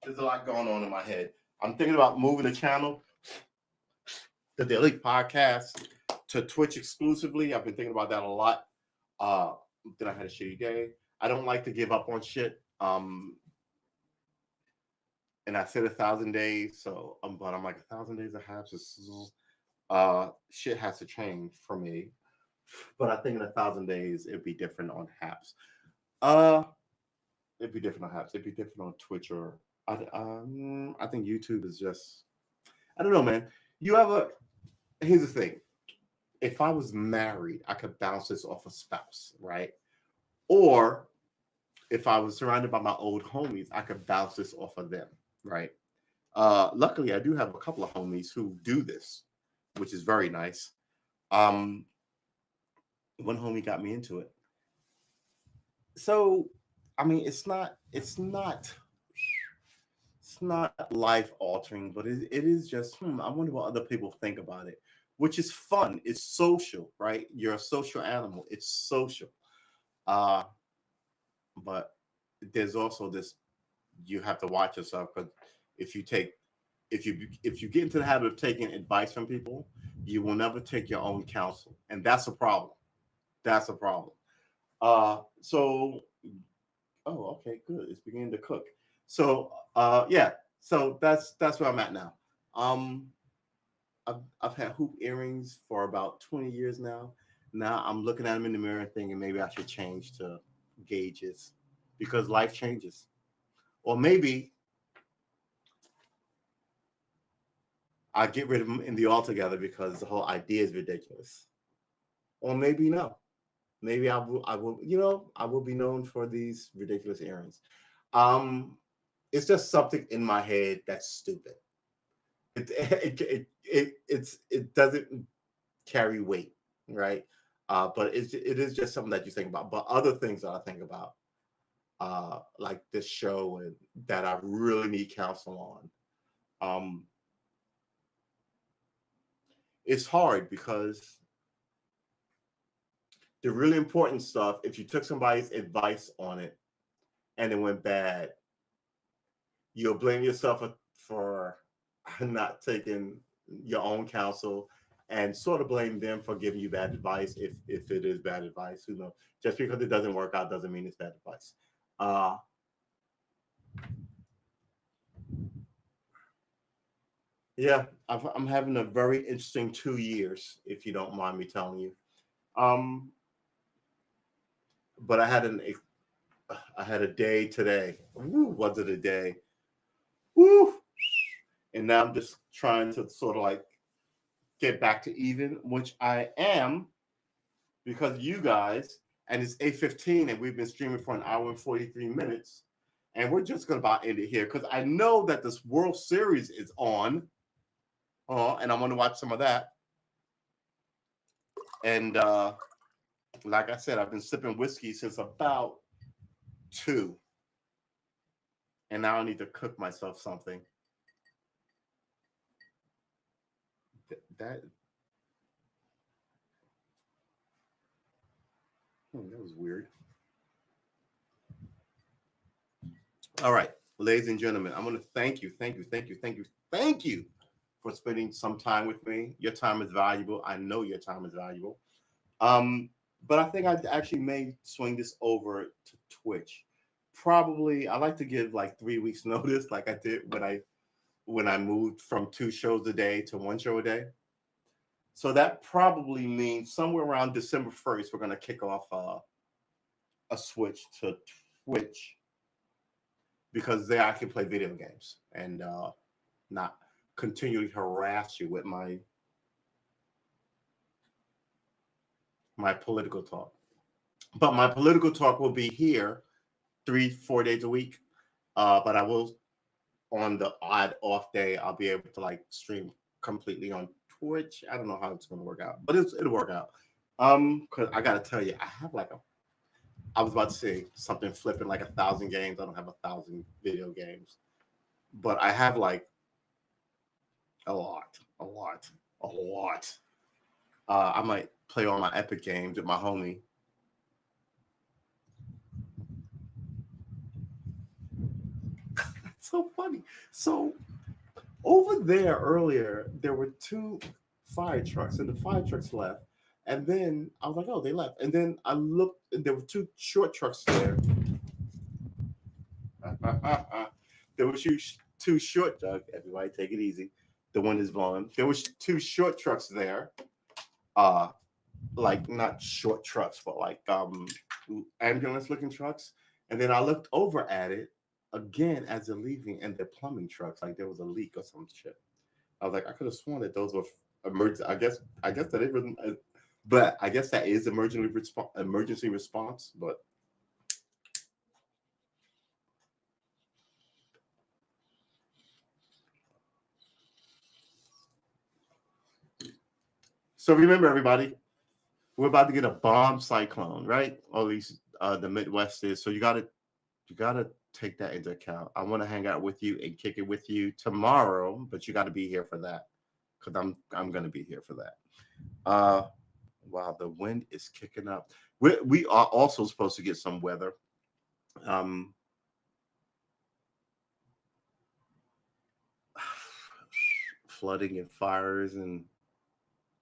there's a lot going on in my head. I'm thinking about moving the channel, the Daily Podcast, to Twitch exclusively. I've been thinking about that a lot. Then I had a shitty day. I don't like to give up on shit. And I said 1,000 days, so but I'm like 1,000 days of Haps. Shit has to change for me. But I think in 1,000 days it'd be different on Haps. It'd be different on Haps. It'd be different on Twitch or I think YouTube is just. I don't know, man. You have a. Here's the thing. If I was married, I could bounce this off a spouse, right? Or if I was surrounded by my old homies, I could bounce this off of them, right? Luckily, I do have a couple of homies who do this, which is very nice. One homie got me into it. So, I mean, it's not life altering, but it is just, I wonder what other people think about it, which is fun. It's social, right? You're a social animal. It's social. Uh, but there's also this, you have to watch yourself because if you take, if you get into the habit of taking advice from people, you will never take your own counsel. And that's a problem. That's a problem. So oh, okay, good. It's beginning to cook. So, yeah. So that's where I'm at now. Um, I've had hoop earrings for about 20 years now. Now I'm looking at them in the mirror and thinking maybe I should change to gauges because life changes. Or maybe I get rid of them in the altogether because the whole idea is ridiculous. Or maybe no. Maybe I will be known for these ridiculous earrings. Um, it's just something in my head that's stupid. It doesn't carry weight, right? But it is just something that you think about. But other things that I think about, like this show and that I really need counsel on, it's hard because the really important stuff, if you took somebody's advice on it and it went bad, you'll blame yourself for not taking your own counsel and sort of blame them for giving you bad advice if it is bad advice. Who knows? Just because it doesn't work out doesn't mean it's bad advice. Uh, yeah, I'm having a very interesting 2 years, if you don't mind me telling you. Um, but I had a day today. Woo, was it a day? Woo! And now I'm just trying to sort of like get back to even, which I am because you guys, and it's 8:15, and we've been streaming for an hour and 43 minutes, and we're just gonna about end it here because I know that this World Series is on, and I'm gonna watch some of that. And like I said, I've been sipping whiskey since about 2, and now I need to cook myself something. That was weird. All right, ladies and gentlemen, I'm going to thank you for spending some time with me. Your time is valuable. I know your time is valuable. Um, but I think I actually may swing this over to Twitch. Probably, I like to give like 3 weeks notice, like I did when I moved from 2 shows a day to 1 show a day. So that probably means somewhere around December 1st, we're going to kick off a switch to Twitch because there I can play video games and not continually harass you with my political talk. But my political talk will be here 3-4 days a week. But I will on the odd off day I'll be able to like stream completely on Twitch. I don't know how it's going to work out, but it'll work out. Because I got to tell you, I have like I was about to say something flipping like 1,000 games. I don't have 1,000 video games, but I have like a lot, a lot, a lot. I might play all my Epic games with my homie. So funny. So over there earlier, there were two fire trucks, and the fire trucks left. And then I was like, oh, they left. And then I looked, and there were two short trucks there. There were two short, Doug. Everybody take it easy. The wind is blowing. There was two short trucks there. Like not short trucks, but like ambulance looking trucks. And then I looked over at it again as they're leaving, and they're plumbing trucks. Like there was a leak or some shit. I was like, I could have sworn that those were emergency. I guess that it wasn't, but I guess that is emergency response. But so remember, everybody, we're about to get a bomb cyclone, right? Or at least the Midwest is. So you gotta take that into account. I want to hang out with you and kick it with you tomorrow, but you got to be here for that because I'm gonna be here for that. Wow, the wind is kicking up. We are also supposed to get some weather. Um, Flooding and fires and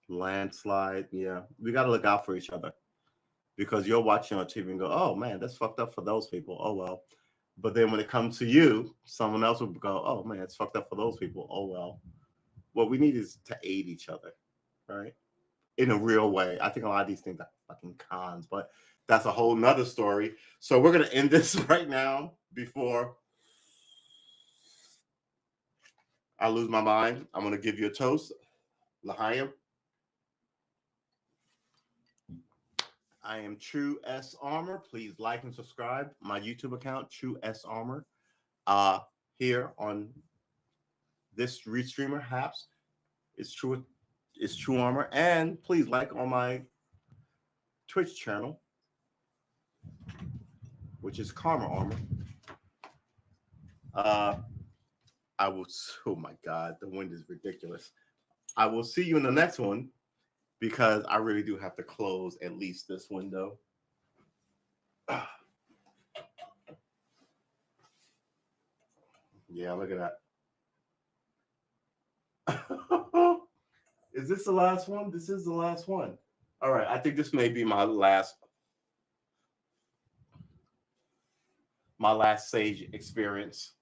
landslide. Yeah, we got to look out for each other because you're watching on TV and go, "Oh man, that's fucked up for those people." Oh well. But then when it comes to you, someone else will go, "Oh man, it's fucked up for those people." Oh well. What we need is to aid each other, right? In a real way. I think a lot of these things are fucking cons, but that's a whole nother story. So we're gonna end this right now before I lose my mind. I'm gonna give you a toast. L'chaim. I am True S Armor. Please like and subscribe my YouTube account, True S Armor. Uh, Here on this Restreamer Haps, it's True Armor, and please like on my Twitch channel, which is Karma Armor. I will. Oh my God, the wind is ridiculous. I will see you in the next one because I really do have to close at least this window. Yeah, look at that. Is this the last one? This is the last one. All right, I think this may be my last Sage experience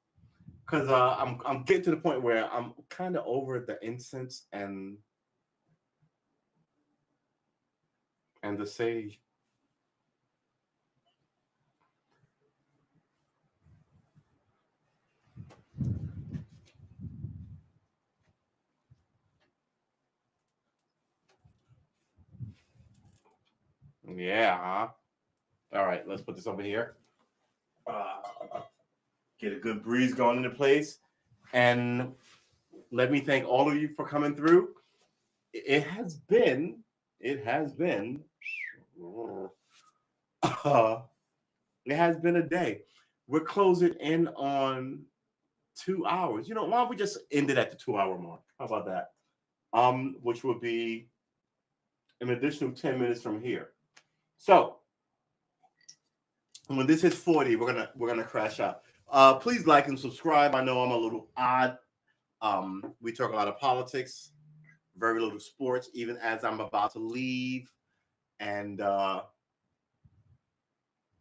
because I'm getting to the point where I'm kind of over the incense and the sage. Yeah. Huh? All right, let's put this over here. Get a good breeze going into place, and let me thank all of you for coming through. It has been. It has been. It has been a day. We're closing in on 2 hours. You know, why don't we just end it at the 2 hour mark? How about that? Which would be an additional 10 minutes from here. So when this hits 40, we're gonna crash out. Please like and subscribe. I know I'm a little odd. We talk a lot of politics, very little sports, even as I'm about to leave and go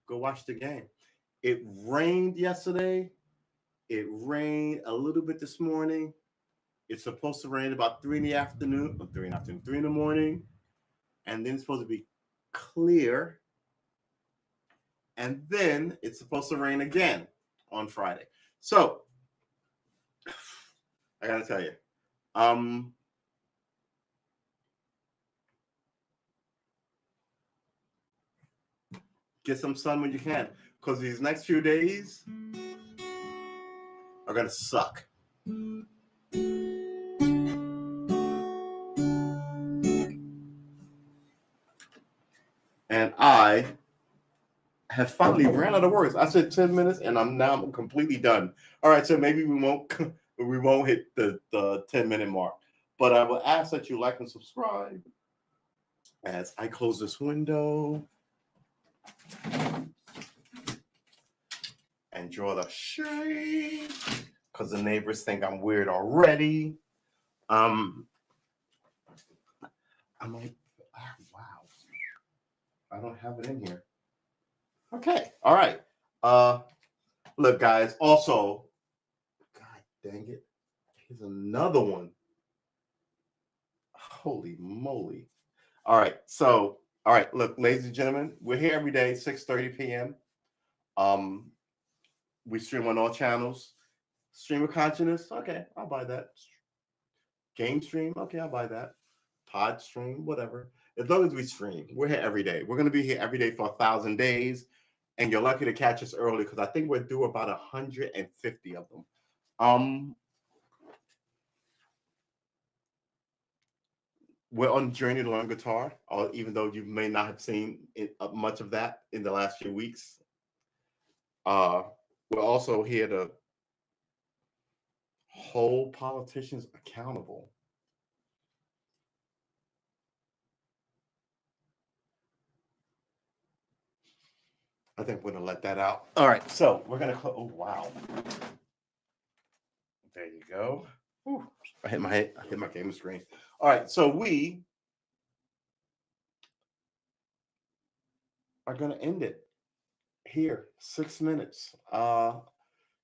watch the game. It rained yesterday. It rained a little bit this morning. It's supposed to rain about 3 in the afternoon, or 3 in the afternoon, 3 in the morning, and then it's supposed to be clear. And then it's supposed to rain again on Friday. So I gotta tell you, get some sun when you can, because these next few days are gonna suck. And I have finally ran out of words. I said 10 minutes, and I'm completely done. All right, so maybe we won't hit the 10-minute mark, but I will ask that you like and subscribe. as I close this window and draw the shade because the neighbors think I'm weird already. I'm like, oh, wow, I don't have it in here. Okay, all right. Look, guys. Also, God dang it, here's another one. Holy moly! All right, so all right, look, ladies and gentlemen, we're here every day, 6:30 p.m. Um, we stream on all channels. Stream of consciousness, okay, I'll buy that. Game stream, okay, I'll buy that. Pod stream, whatever. As long as we stream, we're here every day. We're gonna be here every day for 1,000 days, and you're lucky to catch us early because I think we're due about 150 of them. We're on journey to learn guitar, even though you may not have seen much of that in the last few weeks. Uh, we're also here to hold politicians accountable. I think we're gonna let that out. All right, so we're gonna. Oh wow, there you go. Whew. I hit my head. I hit my game screen. All right, so we are gonna end it here. 6 minutes.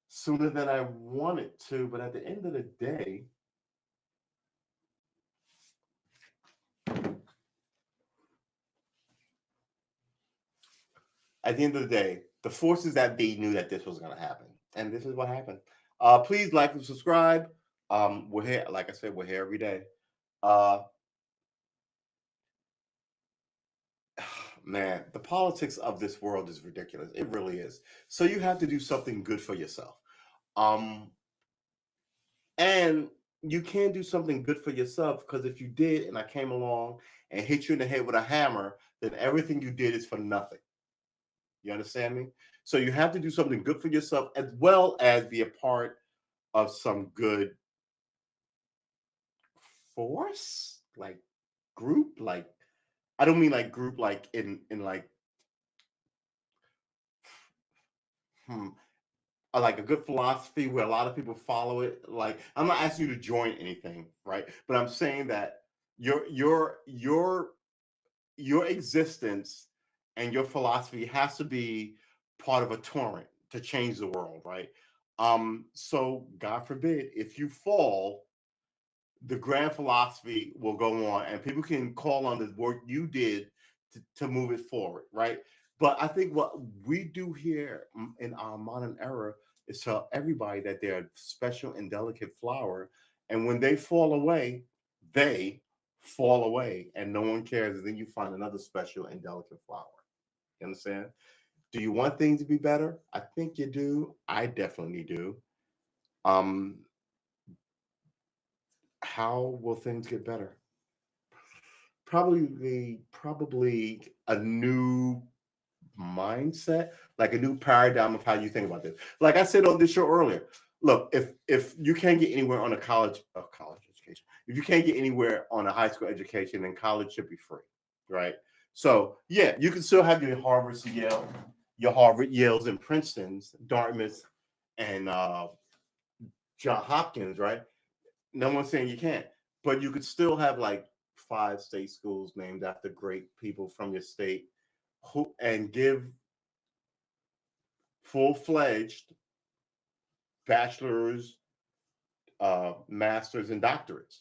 Sooner than I wanted to, but at the end of the day, the forces that be knew that this was going to happen, and this is what happened. Please like and subscribe. We're here, like I said, we're here every day. Uh, man, the politics of this world is ridiculous. It really is. So you have to do something good for yourself. Um, and you can't do something good for yourself because if you did, and I came along and hit you in the head with a hammer, then everything you did is for nothing. You understand me? So you have to do something good for yourself as well as be a part of some good force, like group. Like I don't mean like group, like in like hmm, like a good philosophy where a lot of people follow it. Like I'm not asking you to join anything, right? But I'm saying that your your existence and your philosophy has to be part of a torrent to change the world, right? So God forbid if you fall, the grand philosophy will go on and people can call on the work you did to move it forward, right? But I think what we do here in our modern era is tell everybody that they're a special and delicate flower. And when they fall away, they fall away and no one cares. And then you find another special and delicate flower. You understand? Do you want things to be better? I think you do. I definitely do. Um, how will things get better? Probably a new mindset, like a new paradigm of how you think about this. Like I said on this show earlier, look, if you can't get anywhere on a college education, if you can't get anywhere on a high school education, then college should be free, right? So yeah, you can still have your Harvards, Yale, your Harvard, Yales, and Princeton's, Dartmouth, and John Hopkins, right? No one's saying you can't, but you could still have like 5 state schools named after great people from your state who and give full-fledged bachelor's, masters, and doctorates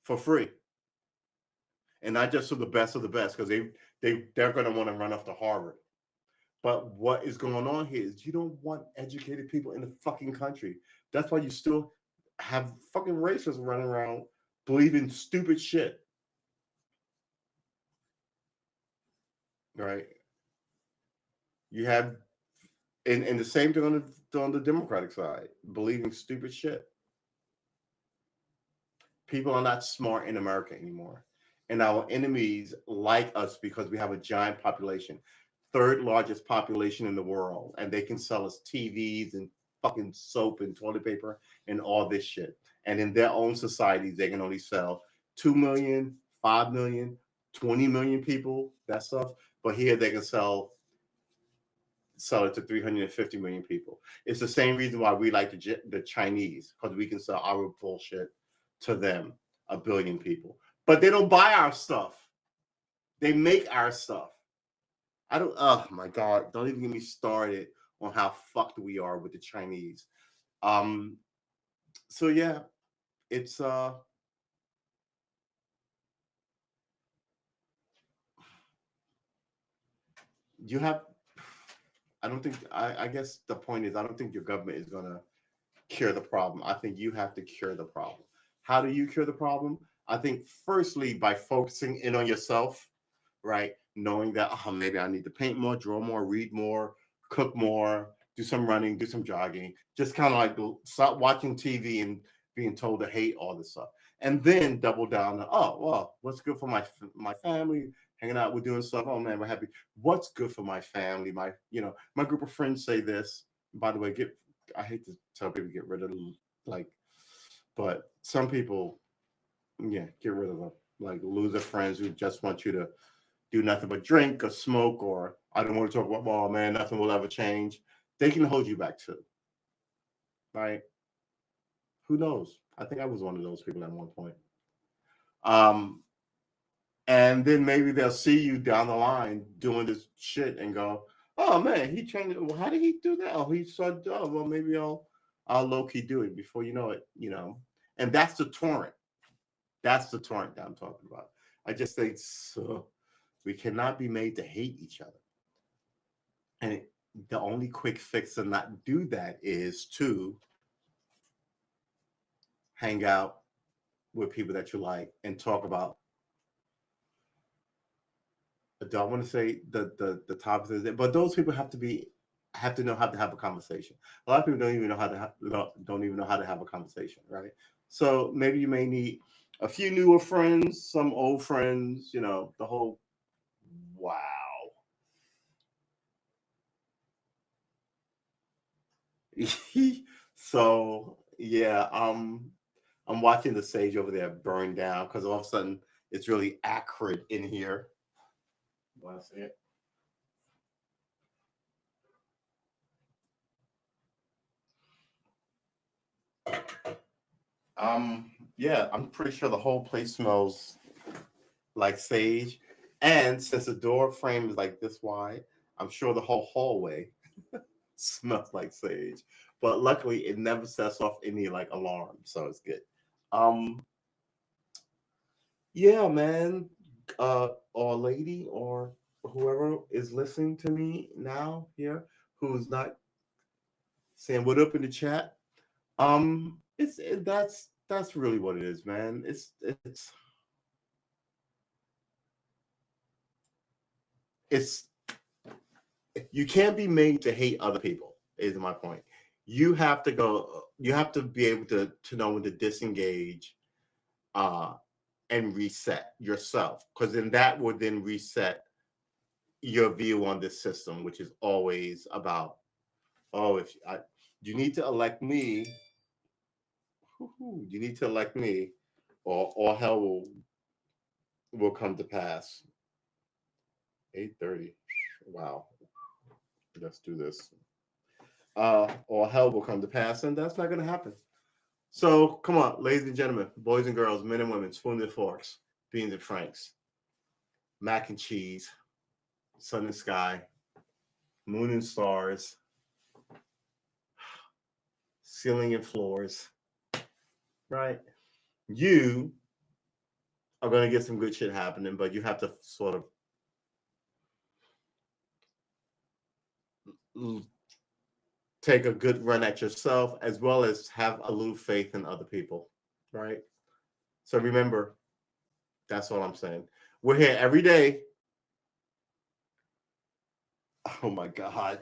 for free, and not just for the best of the best, because they're going to want to run off to Harvard. But what is going on here is you don't want educated people in the fucking country. That's why you still have fucking racists running around believing stupid shit, right? You have and the same thing on the Democratic side, believing stupid shit. People are not smart in America anymore. And our enemies like us because we have a giant population, third largest population in the world, and they can sell us TVs and fucking soap and toilet paper and all this shit. And in their own societies, they can only sell 2 million, 5 million. 20 million people, that stuff. But here they can sell it to 350 million people. It's the same reason why we like the Chinese, because we can sell our bullshit to them, a billion people. But they don't buy our stuff. They make our stuff. I don't. Oh my god! Don't even get me started on how fucked we are with the Chinese. Um. So yeah, it's you have. I don't think. I guess the point is, I don't think your government is gonna cure the problem. I think you have to cure the problem. How do you cure the problem? I think firstly by focusing in on yourself, right? Knowing that maybe I need to paint more, draw more, read more, cook more, do some running, do some jogging. Just kind of like stop watching TV and being told to hate all this stuff, and then double down on, oh well, what's good for my family? Hanging out, we're doing stuff. Oh man, we're happy. What's good for my family? My group of friends say this. By the way, I hate to tell people to get rid of them, like, but some people, yeah, get rid of them. Like loser friends who just want you to do nothing but drink or smoke, or I don't want to talk about, oh man, nothing will ever change. They can hold you back too, right? Who knows? I think I was one of those people at one point. Um, and then maybe they'll see you down the line doing this shit and go, "Oh man, he changed. Well, how did he do that? Oh, he said, oh, well, maybe I'll low key do it before you know it. And that's the torrent. That's the torrent that I'm talking about. I just think so. We cannot be made to hate each other, and the only quick fix to not do that is to hang out with people that you like and talk about. I don't want to say the topics, but those people have to know how to have a conversation. A lot of people don't even know how to don't even know how to have a conversation, right? So maybe you may need a few newer friends, some old friends, the whole wow. So yeah, I'm watching the sage over there burn down because all of a sudden it's really acrid in here. Want to see it? Yeah, I'm pretty sure the whole place smells like sage. And since the door frame is like this wide, I'm sure the whole hallway smells like sage. But luckily it never sets off any like alarm, so it's good. Um, yeah, man. Or lady or whoever is listening to me now here who's not saying what up in the chat. That's really what it is, man. It's you can't be made to hate other people, is my point. You have to be able to know when to disengage uh and reset yourself, because then that would then reset your view on this system, which is always about, oh, if you need to elect me, you need to elect me, or all hell will come to pass. 8:30. Wow. Let's do this. Or hell will come to pass, and that's not going to happen. So come on, ladies and gentlemen, boys and girls, men and women, spoons and forks, beans and franks, mac and cheese, sun and sky, moon and stars, ceiling and floors. Right? You are going to get some good shit happening, but you have to sort of take a good run at yourself, as well as have a little faith in other people. Right? So remember, that's all I'm saying. We're here every day. Oh my God.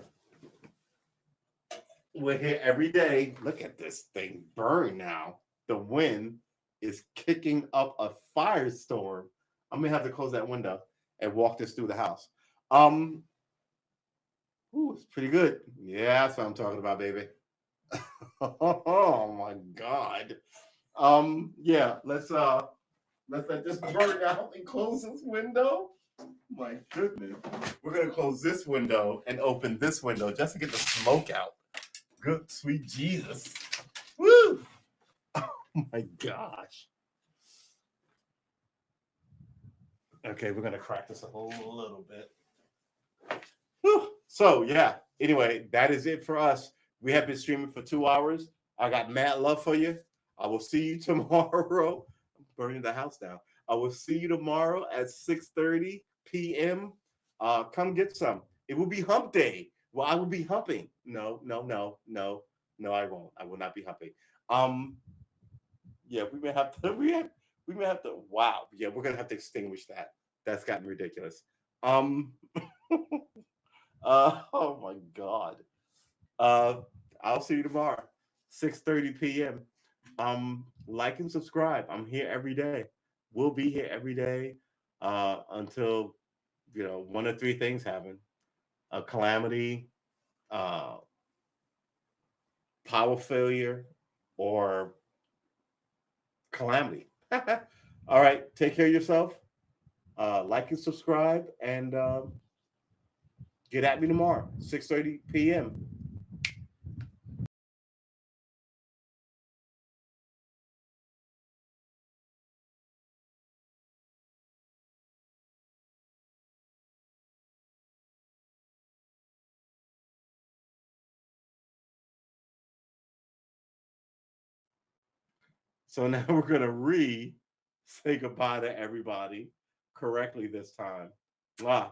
We're here every day. Look at this thing burn now. The wind is kicking up a firestorm. I'm gonna have to close that window and walk this through the house. Um, it's pretty good. Yeah, that's what I'm talking about, baby. Oh my God. Yeah, let's Let's let this burn out and close this window. My goodness. We're going to close this window and open this window just to get the smoke out. Good, sweet Jesus. Woo! Oh my gosh. Okay, we're going to crack this up a little bit. Whew. So, yeah. Anyway, that is it for us. We have been streaming for 2 hours. I got mad love for you. I will see you tomorrow. I'm burning the house down. I will see you tomorrow at 6:30 p.m. Come get some. It will be hump day. Well, I will be humping. No, I won't. I will not be humping. Yeah, we may have to. We may have to. Wow. Yeah, we're gonna have to extinguish that. That's gotten ridiculous. Um. Oh my God. Uh, I'll see you tomorrow, 6:30 p.m. Like and subscribe. I'm here every day. We'll be here every day until one of three things happen: a calamity, uh, power failure, or calamity. All right, take care of yourself. Like and subscribe, and get at me tomorrow, 6:30 p.m. So now we're going to say goodbye to everybody correctly this time. Mwah.